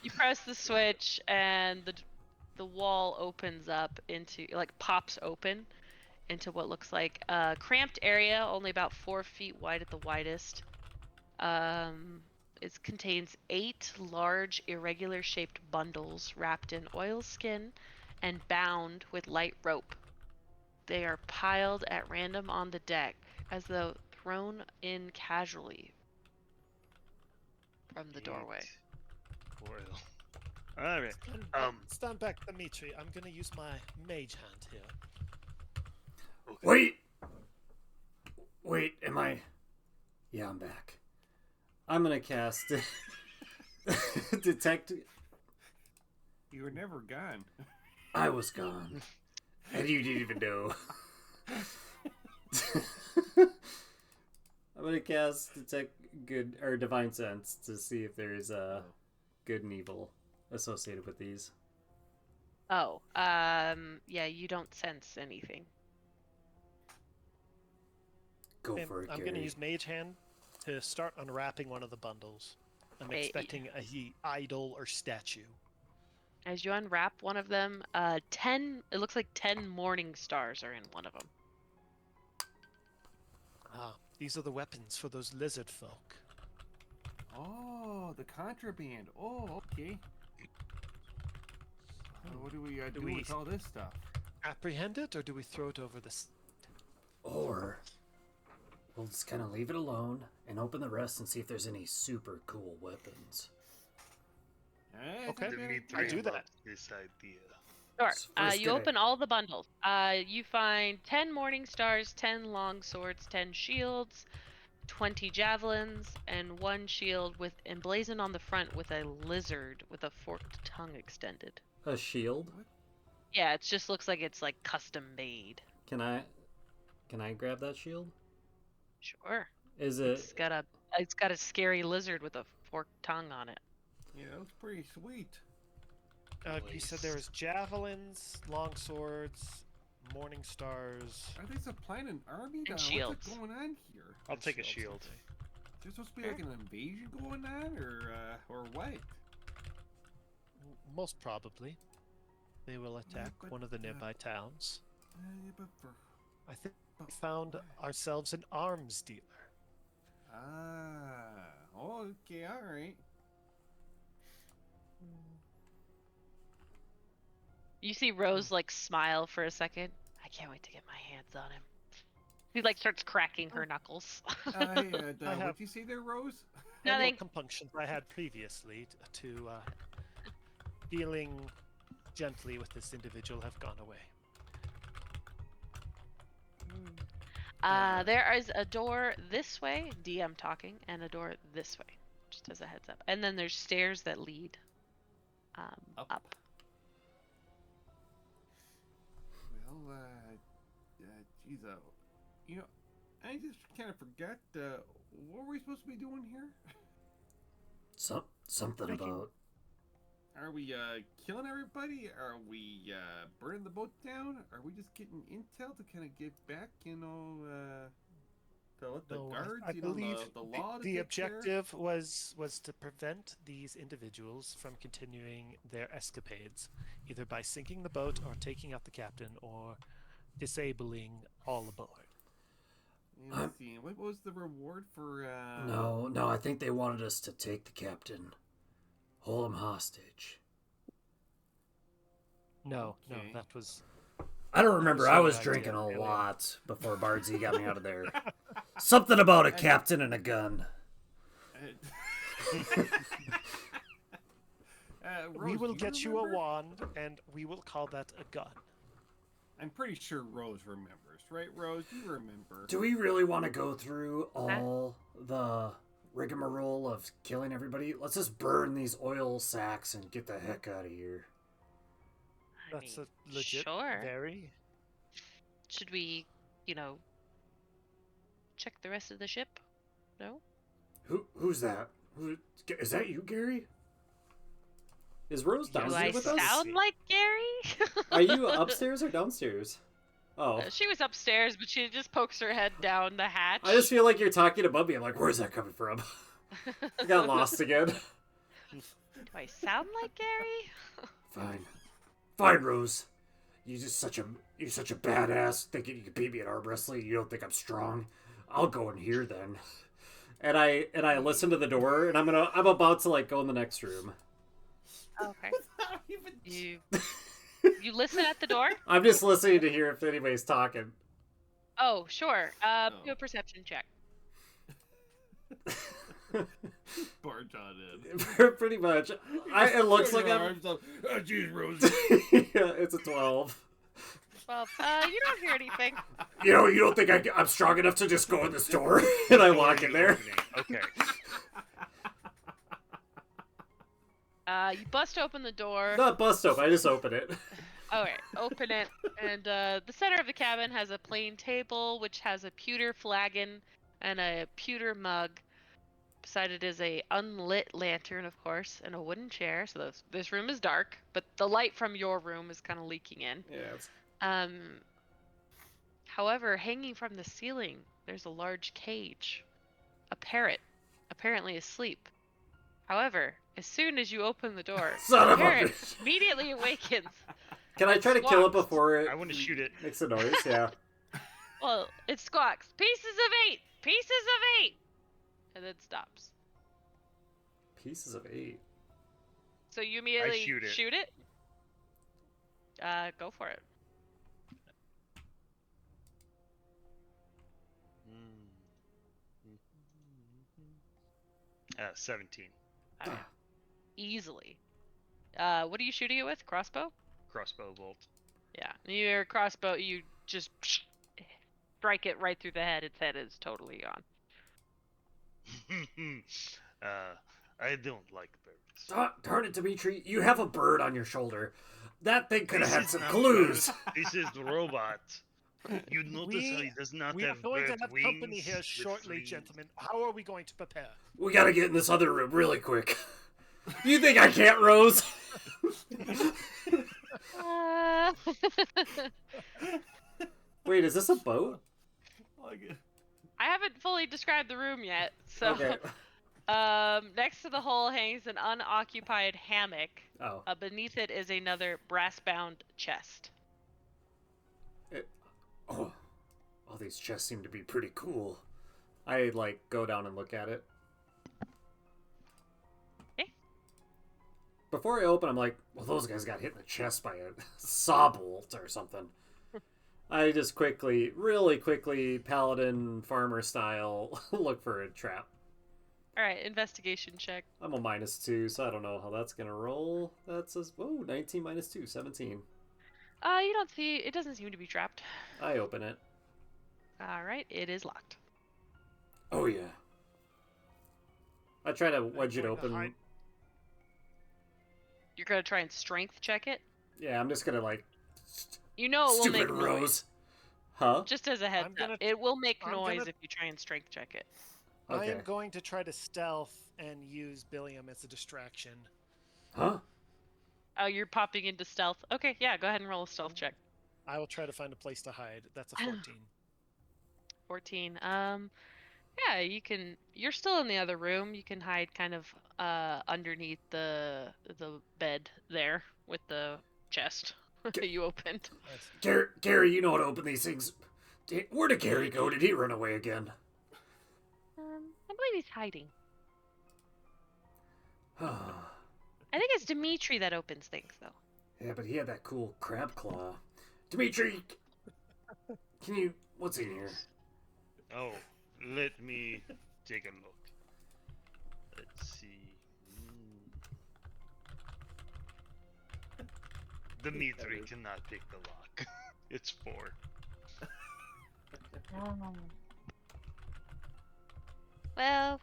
You press the switch, and the wall opens up into, like, pops open into what looks like a cramped area, only about 4 feet wide at the widest. It contains 8 large, irregular-shaped bundles wrapped in oilskin and bound with light rope. They are piled at random on the deck, as though thrown in casually from the doorway. Oil. Alright. Stand back, Dimitri. I'm gonna use my mage hand here. Okay. Wait, am I... Yeah, I'm back. I'm gonna cast... Detect... You were never gone. I was gone. And you didn't even know. I'm gonna cast Detect Good... or Divine Sense to see if there's good and evil associated with these. Oh, yeah, you don't sense anything. Go for it, I'm Gary. gonna use mage hand to start unwrapping one of the bundles. I'm Okay, expecting a idol or statue. As you unwrap one of them, 10, it looks like 10 morning stars are in one of them. Ah, these are the weapons for those lizard folk. Oh, the contraband. Oh, okay. What do we do with all this stuff? Apprehend it, or do we throw it over the... Or we'll just kind of leave it alone and open the rest and see if there's any super cool weapons. Okay. Dimitri I do that. loves this idea. Sure. It's first You good open all the bundles. You find 10 morning stars, 10 long swords, 10 shields, 20 javelins, and 1 shield with emblazoned on the front with a lizard with a forked tongue extended. A shield? Yeah, it just looks like it's like custom made. Can I grab that shield? Sure. Is it... It's got a scary lizard with a forked tongue on it. Yeah, that was pretty sweet. You said there was javelins, long swords, morning stars. Are they supplying an army? And What's shields. going on here? I'll take a shields, shield. okay. Is there supposed to be like an invasion going on, or what? Most probably. They will attack but, one of the nearby towns. Yeah, but for I think we found ourselves an arms dealer. okay, all right. You see Rose like smile for a second. I can't wait to get my hands on him. She like starts cracking her knuckles. What'd you say there, Rose? Nothing. Any compunctions I had previously to dealing gently with this individual have gone away. There is a door this way, DM talking, and a door this way, just as a heads up. And then there's stairs that lead up. Well, geez, you know, I just kind of forgot, what were we supposed to be doing here? Something about... Are we, killing everybody? Are we, burning the boat down? Are we just getting intel to kind of give back, to let the guards, I believe the law to the take objective was to prevent these individuals from continuing their escapades, either by sinking the boat or taking out the captain or disabling all aboard. care? Let's see, what was the reward for, No, I think they wanted us to take the captain. Hold him hostage. No, Okay. that was... I don't remember. I was drinking a lot before Bardsey got me out of there. Something about a captain and a gun. We Rose, will do get you a remember? wand, and we will call that a gun. I'm pretty sure Rose remembers, right? Rose, you remember? Do we really want to go through all the rigmarole of killing everybody? Let's just burn these oil sacks and get the heck out of here. I That's mean, a legit, sure. very... Should we, check the rest of the ship? No? Who's that? Is that you, Gary? Is Rose Do Do down I here with us? sound like Gary? Are you upstairs or downstairs? Oh. She was upstairs, but she just pokes her head down the hatch. I just feel like you're talking above me. I'm like, where's that coming from? I got lost again. Do I sound like Gary? Fine, Rose. You're such a badass. Thinking you can beat me at arm wrestling. You don't think I'm strong? I'll go in here then. And I listen to the door, and I'm about to go in the next room. Okay. Without even... You listen at the door? I'm just listening to hear if anybody's talking. Oh, sure. Do a perception check. Barge on in. Pretty much. It looks like I'm... arms up. Oh, jeez, Rose. Yeah, it's a 12. Well, you don't hear anything. You don't think I'm strong enough to just go in this door? And I walk in there. Okay. You bust open the door. Not bust open, I just open it. Alright, open it. And the center of the cabin has a plain table, which has a pewter flagon and a pewter mug. Beside it is a unlit lantern, of course, and a wooden chair. So this room is dark, but the light from your room is kind of leaking in. Yeah. However, hanging from the ceiling, there's a large cage. A parrot, apparently asleep. However, as soon as you open the door, Son the of a parrot bitch. immediately awakens. Can I try to kill it before it I want to shoot it. makes a noise? Yeah. Well, it squawks, "Pieces of 8! Pieces of 8!" And then stops. Pieces of 8. So you immediately shoot it. Go for it. 17. Easily. What are you shooting it with? Crossbow? Crossbow bolt. Yeah. Your crossbow, you just strike it right through the head. Its head is totally gone. I don't like birds. Darn it, Dimitri. You have a bird on your shoulder. That thing could have had This some is not clues. bird. This is the robot. You notice how he does not We are have going to bird have wings company here with shortly, wings? gentlemen. How are we going to prepare? We gotta get in this other room really quick. You think I can't, Rose? Wait, is this a boat? I haven't fully described the room yet, so Okay. next to the hole hangs an unoccupied hammock. Oh. Beneath it is another brass-bound chest. Oh. All these chests seem to be pretty cool. I, go down and look at it. Okay. Before I open, I'm like, well, those guys got hit in the chest by a saw bolt or something. I just really quickly, paladin, farmer style, look for a trap. Alright, investigation check. I'm a -2, so I don't know how that's gonna roll. That says, 19 minus 2, 17. You don't see, it doesn't seem to be trapped. I open it. Alright, it is locked. Oh, yeah. I try to wedge it going to open. hide- You're gonna try and strength check it? Yeah, I'm just gonna, You know it will stupid make noise. Rose. Huh? Just as a heads I'm gonna- up, it will make I'm noise gonna- if you try and strength check it. I Okay. am going to try to stealth and use Billiam as a distraction. Huh? Oh, you're popping into stealth. Okay, yeah, go ahead and roll a stealth check. I will try to find a place to hide. That's a 14. 14. Yeah, you're still in the other room. You can hide kind of underneath the bed there with the chest that you opened. Gary, you know how to open these things. Where did Gary go? Did he run away again? I believe he's hiding. I think it's Dimitri that opens things, though. Yeah, but he had that cool crab claw. Dimitri, what's in here? Oh, let me take a look. Let's see. Dimitri cannot pick the lock. It's 4. Well,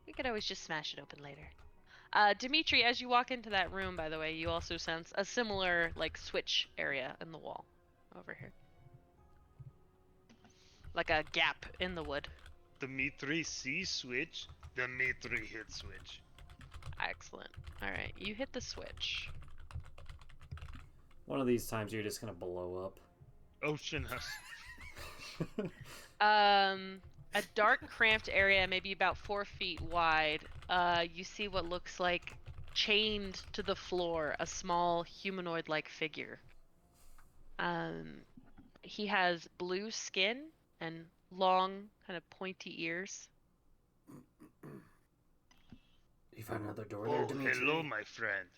we could always just smash it open later. Dimitri, as you walk into that room, by the way, you also sense a similar, like, switch area in the wall over here. Like a gap in the wood. Dimitri sees switch. Dimitri hit switch. Excellent. Alright, you hit the switch. One of these times you're just gonna blow up. Ocean us. A dark, cramped area, maybe about 4 feet wide. You see what looks like, chained to the floor, a small humanoid-like figure. He has blue skin and long, kind of pointy ears. You found another door there, Oh, Dimitri? hello, my friend.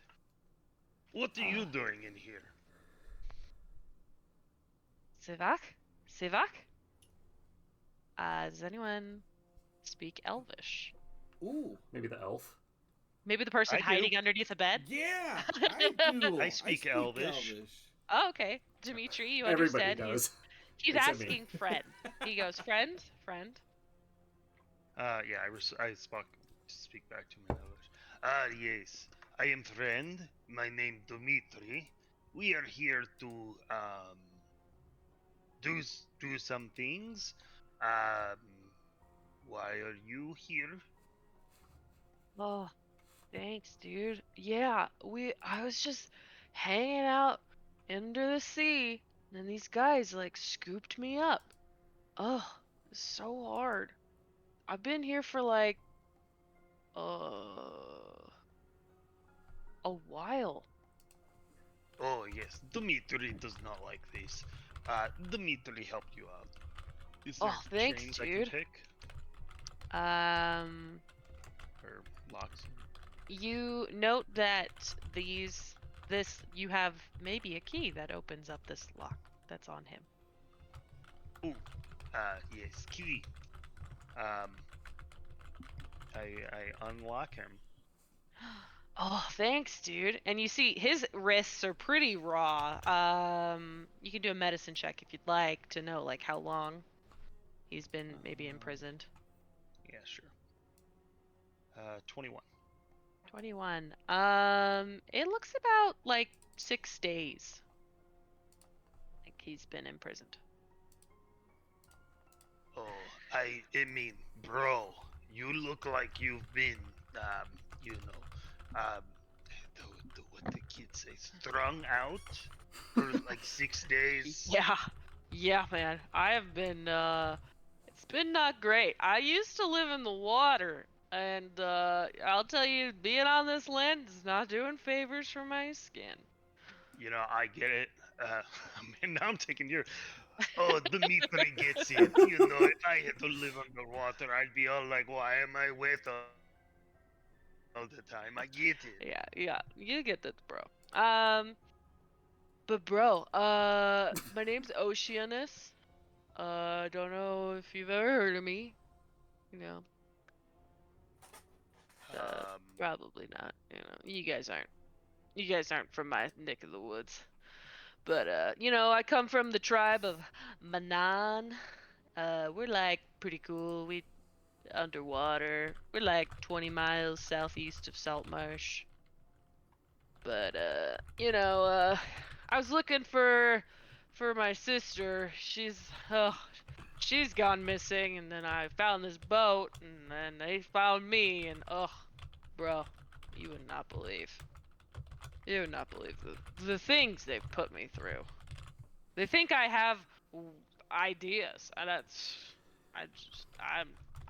What are you doing in here? Sivak? Sivak? Does anyone speak Elvish? Ooh. Maybe the elf? Maybe the person I do. hiding underneath a bed? Yeah, I do. I speak Elvish. Oh, okay. Dimitri, you Everybody understand. does. He's Except me. asking friend. He goes, friend? Yeah, I speak back to my Elvish. Yes. I am friend. My name Dimitri. We are here to, do some things. Why are you here? Oh, thanks, dude. Yeah, I was just hanging out under the sea, and these guys, like, scooped me up. Oh, it's so hard. I've been here for, like, a while. Oh, yes. Dimitri does not like this. Dimitri helped you out. Is there Oh, thanks, chains dude. I can pick? Or locks? You note that you have maybe a key that opens up this lock that's on him. Ooh, yes, key. I unlock him. Oh, thanks, dude. And you see his wrists are pretty raw. You can do a medicine check if you'd like to know, like, how long he's been maybe imprisoned. Yeah, sure. 21. 21. It looks about like 6 days. Like he's been imprisoned. Oh, I mean, bro, you look like you've been, what the kids say, strung out for like 6 days. Yeah, man. I have been, it's been not great. I used to live in the water, and, I'll tell you, being on this land is not doing favors for my skin. You know, I get it. Man, now I'm taking your. Oh, Dimitri gets it. You know, if I had to live underwater, I'd be all like, why am I wet all the time? I get it. Yeah, you get this, bro. But bro, my name's Oceanus. Don't know if you've ever heard of me. You know. Probably not. You know, you guys aren't from my neck of the woods. But you know, I come from the tribe of Manan. We're like pretty cool. We underwater. We're like 20 miles southeast of Saltmarsh. But you know, I was looking for my sister. She's gone missing, and then I found this boat, and then they found me, and bro, you would not believe. You would not believe the things they've put me through. They think I have ideas, and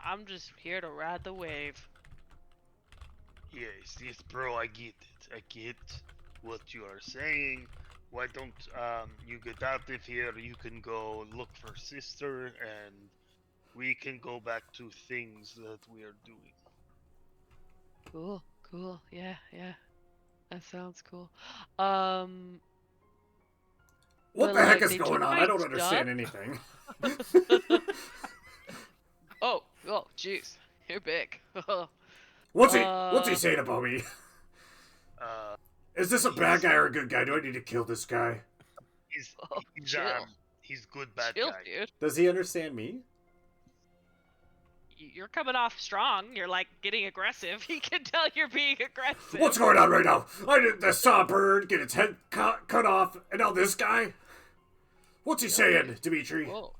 I'm just here to ride the wave. Yes, bro, I get it. I get what you are saying. Why don't you get out of here? You can go look for sister, and we can go back to things that we are doing. Cool. Yeah. That sounds cool. What but, the heck like, is they going took on? my I don't understand stuff. anything. Oh, jeez, you're big. What's he saying about me? Is this a bad guy or a good guy? Do I need to kill this guy? He's Oh, chill. he's good bad Chill, guy. dude. Does he understand me? You're coming off strong. You're like getting aggressive. He can tell you're being aggressive. What's going on right now? I saw a bird get its head cut off, and now this guy? What's he saying, Dimitri? Whoa.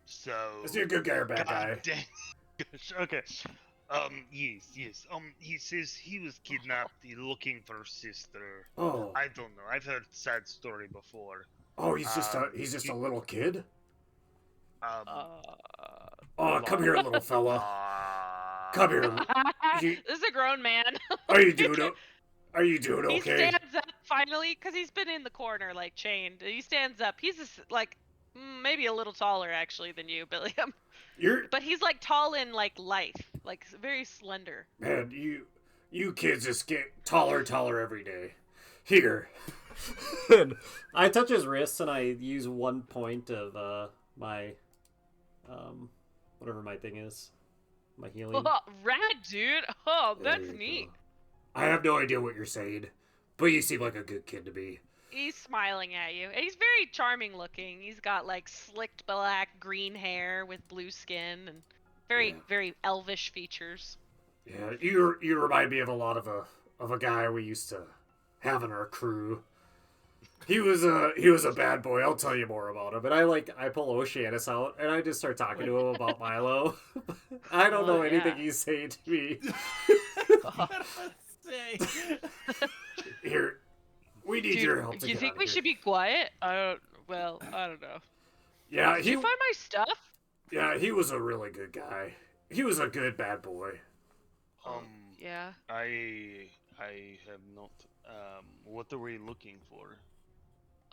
So. Is he a good guy or a bad God guy? dang. Gosh, okay. Yes. He says he was kidnapped looking for his sister. Oh. I don't know. I've heard sad story before. Oh, he's just a little kid? Oh, come here, little fella. Come here. This is a grown man. Are you doing okay? He stands up finally, because he's been in the corner, like, chained. He stands up. He's like, maybe a little taller, actually, than you, Billiam. But he's, like, tall in, like, life. Like, very slender. Man, you kids just get taller every day. Here. And I touch his wrist, and I use 1 point of my... whatever my thing is. My healing. Oh, rad, dude. Oh, There that's you neat. go. I have no idea what you're saying, but you seem like a good kid to me. He's smiling at you. And he's very charming looking. He's got like slicked black green hair with blue skin and very elvish features. Yeah, you remind me of a lot of a guy we used to have in our crew. He was a bad boy. I'll tell you more about him. And I pull Oceanus out and I just start talking to him about Milo. I don't know anything he's saying to me. Here, we need your help. Do you think we should be quiet? I don't know. Yeah, Did you find my stuff? Yeah, he was a really good guy. He was a good bad boy. Yeah. I have not. What are we looking for?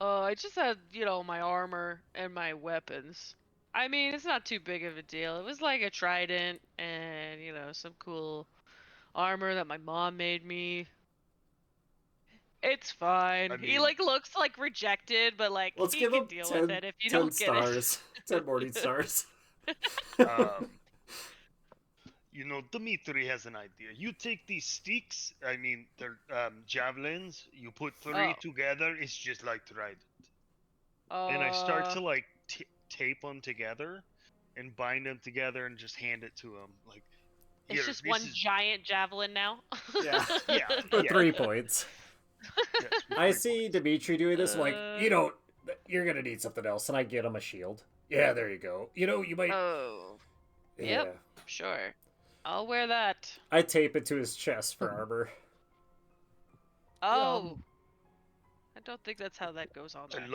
I just had, my armor and my weapons. I mean, it's not too big of a deal. It was like a trident and, some cool armor that my mom made me. It's fine. I mean, he looks rejected, but let's he give can him deal 10, with it if you 10 don't get stars. 10 morning stars. Dimitri has an idea. You take these sticks, they're javelins, you put three together, it's just like trident. And I start to tape them together and bind them together and just hand it to him. It's just one giant javelin now. Yeah. For 3 points. Yes, I see Dimitri doing this, you're gonna need something else, and I get him a shield. Yeah, there you go. You might... Oh. Yeah. Yep, sure. I'll wear that. I tape it to his chest for armor. Oh. I don't think that's how that goes on there. I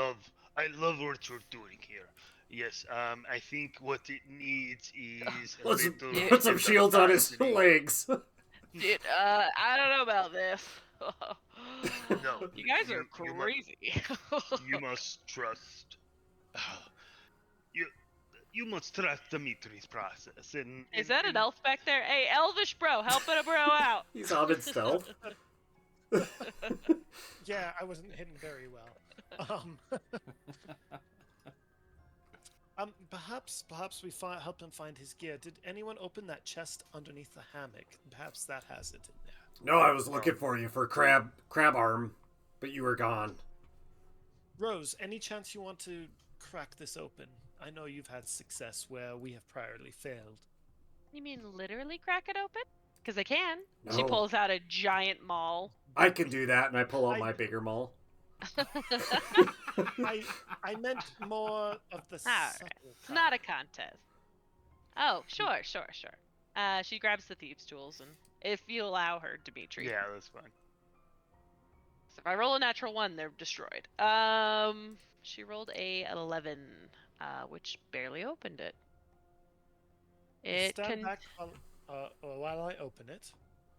love what you're doing here. Yes, I think what it needs is put some shields on his legs. Dude, I don't know about this. No, you guys are crazy. You must trust. You must trust Dimitri's process. Is that an elf back there? Hey, elvish bro, helping a bro out. He's on in stealth. Yeah, I wasn't hidden very well. Perhaps we help him find his gear. Did anyone open that chest underneath the hammock? Perhaps that has it in there. No, I was looking for you for crab arm, but you were gone. Rose, any chance you want to crack this open? I know you've had success where we have priorly failed. You mean literally crack it open? Because I can. No. She pulls out a giant maul. I can do that, and I pull out my bigger maul. I meant more of the subtle It's not a contest. Oh, sure. She grabs the thieves' tools, and if you allow her, Dimitri. Yeah, that's fine. So if I roll a natural 1, they're destroyed. She rolled a 11, which barely opened it. Stand back while I open it.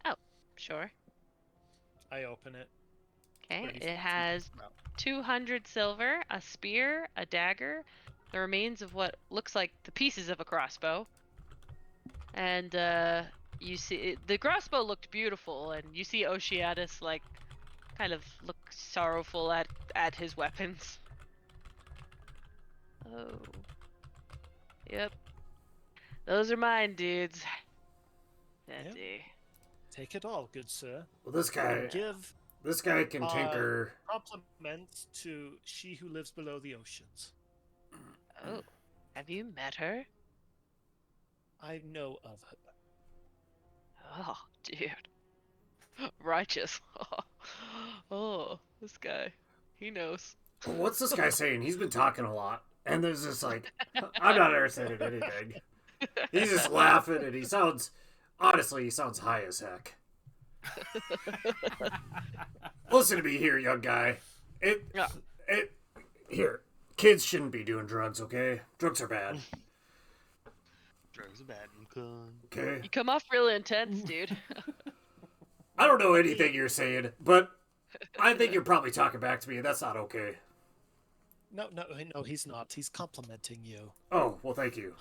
Oh, sure. I open it. Okay, it has 200 silver, a spear, a dagger, the remains of what looks like the pieces of a crossbow. And you see the crossbow looked beautiful, and you see Oceanus kind of look sorrowful at his weapons. Oh. Yep. Those are mine, dudes. Yep. Take it all, good sir. Well, this guy can tinker. Compliments to she who lives below the oceans. Oh, have you met her? I know of her. Oh, dude. Righteous. Oh, this guy. He knows. Well, what's this guy saying? He's been talking a lot, and there's just like, I'm not understanding anything. He's just laughing, and he sounds high as heck. Listen to me here, young guy. Here, kids shouldn't be doing drugs, okay? Drugs are bad. Drugs are bad, Yukon. Okay? You come off real intense, dude. I don't know anything you're saying, but I think you're probably talking back to me, and that's not okay. No, he's not. He's complimenting you. Oh, well, thank you.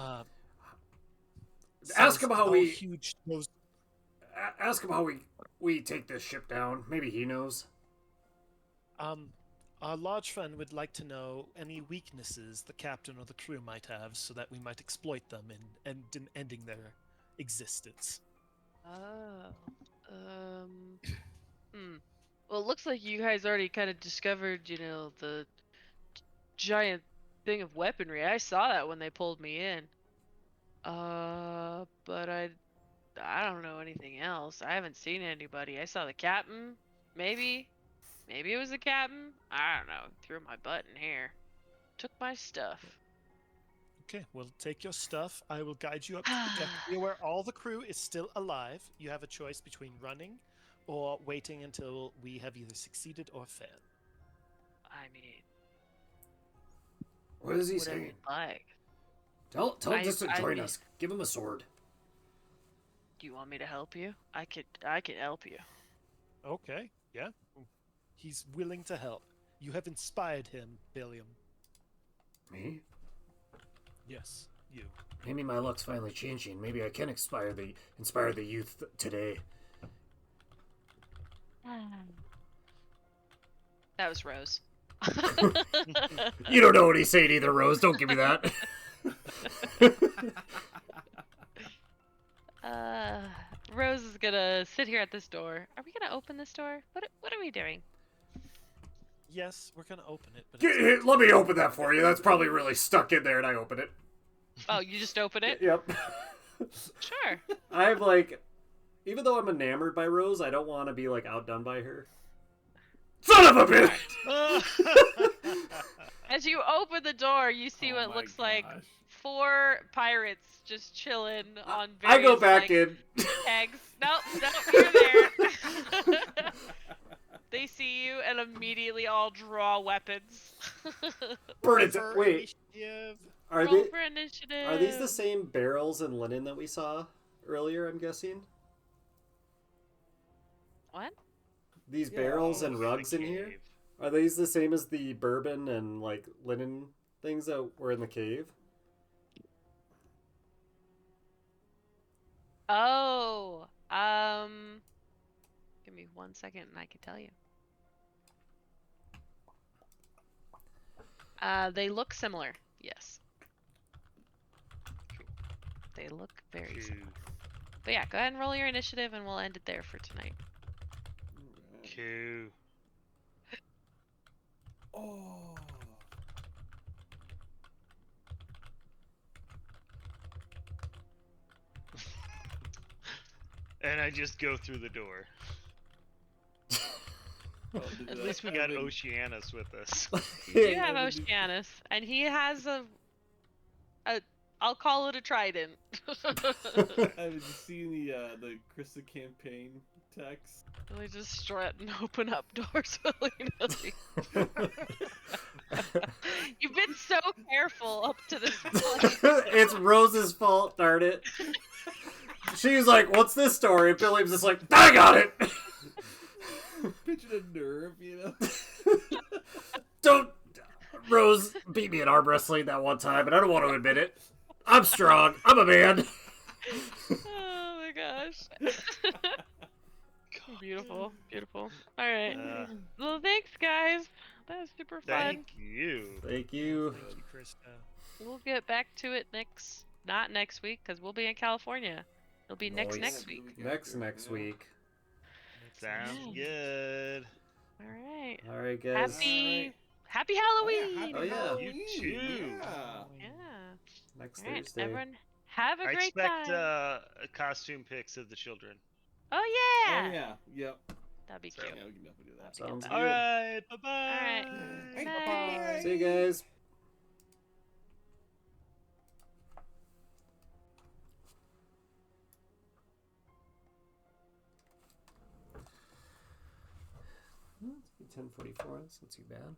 Ask him how we- huge nose. Ask him how we take this ship down. Maybe he knows. Our large friend would like to know any weaknesses the captain or the crew might have, so that we might exploit them in ending their existence. Oh. Well, it looks like you guys already kind of discovered, the giant thing of weaponry. I saw that when they pulled me in. But I don't know anything else. I haven't seen anybody. I saw the captain. Maybe it was the captain. I don't know. Threw my butt in here. Took my stuff. Okay, well, take your stuff. I will guide you up to the deck here where all the crew is still alive. You have a choice between running or waiting until we have either succeeded or failed. I mean, What is he whatever saying? you like. Tell him just to join us. Give him a sword. Do you want me to help you? I could help you. Okay, yeah. He's willing to help. You have inspired him, Billiam. Me? Yes, you. Maybe my luck's finally changing. Maybe I can inspire the youth today. That was Rose. You don't know what he's saying either, Rose. Don't give me that. Rose is gonna sit here at this door. Are we gonna open this door? What are we doing? Yes, we're gonna open it, but Let me open that for you. That's probably really stuck in there, and I open it. Oh, you just open it? Yep. Sure. I'm even though I'm enamored by Rose, I don't want to be outdone by her. Son of a bitch! As you open the door, you see what my looks like gosh. 4 pirates just chilling on I various, go back in. kegs. Nope, you're there. They see you and immediately all draw weapons. Burn it. For Wait, initiative. are Roll for initiative. these the same barrels and linen that we saw earlier? I'm guessing. What? These Yeah. barrels Oh, and the rugs in here. cave. Are these the same as the bourbon and linen things that were in the cave? Oh, give me 1 second and I can tell you. They look similar. Yes. They look very Two. similar. But yeah, go ahead and roll your initiative and we'll end it there for tonight. Two. Oh. And I just go through the door. At At least we got Oceanus with us. You do have Oceanus, and he has a I'll call it a trident. Have you seen the Krista campaign text? Really just strut and open up doors willy-nilly. You've been so careful up to this point. It's Rose's fault, darn it. She's like, what's this story? And Billy's just like, I got it! Pitching a nerve, you know? Don't... Rose beat me in arm wrestling that one time, and I don't want to admit it. I'm strong. I'm a man. Oh my gosh. Beautiful, beautiful. Alright. Well, thanks, guys. That was super fun. Thank you. Thank you. Thank you, Krista. We'll get back to it not next week, because we'll be in California. It'll be next Nice. week. Next week. Sounds Yeah. good. All right. All right, guys. Happy Oh, yeah, Halloween. happy Oh, yeah. Halloween. You too. Yeah. Yeah. Next All right, Thursday. everyone, have a I great expect time. costume pics of the children. Oh Oh yeah. yeah. Yep. That'd be So- cute. Yeah, we can definitely do that. That'd be Sounds good. All good. right. Bye bye. All right. Hey, Bye. bye. See you guys. It's 10:44. That's not too bad.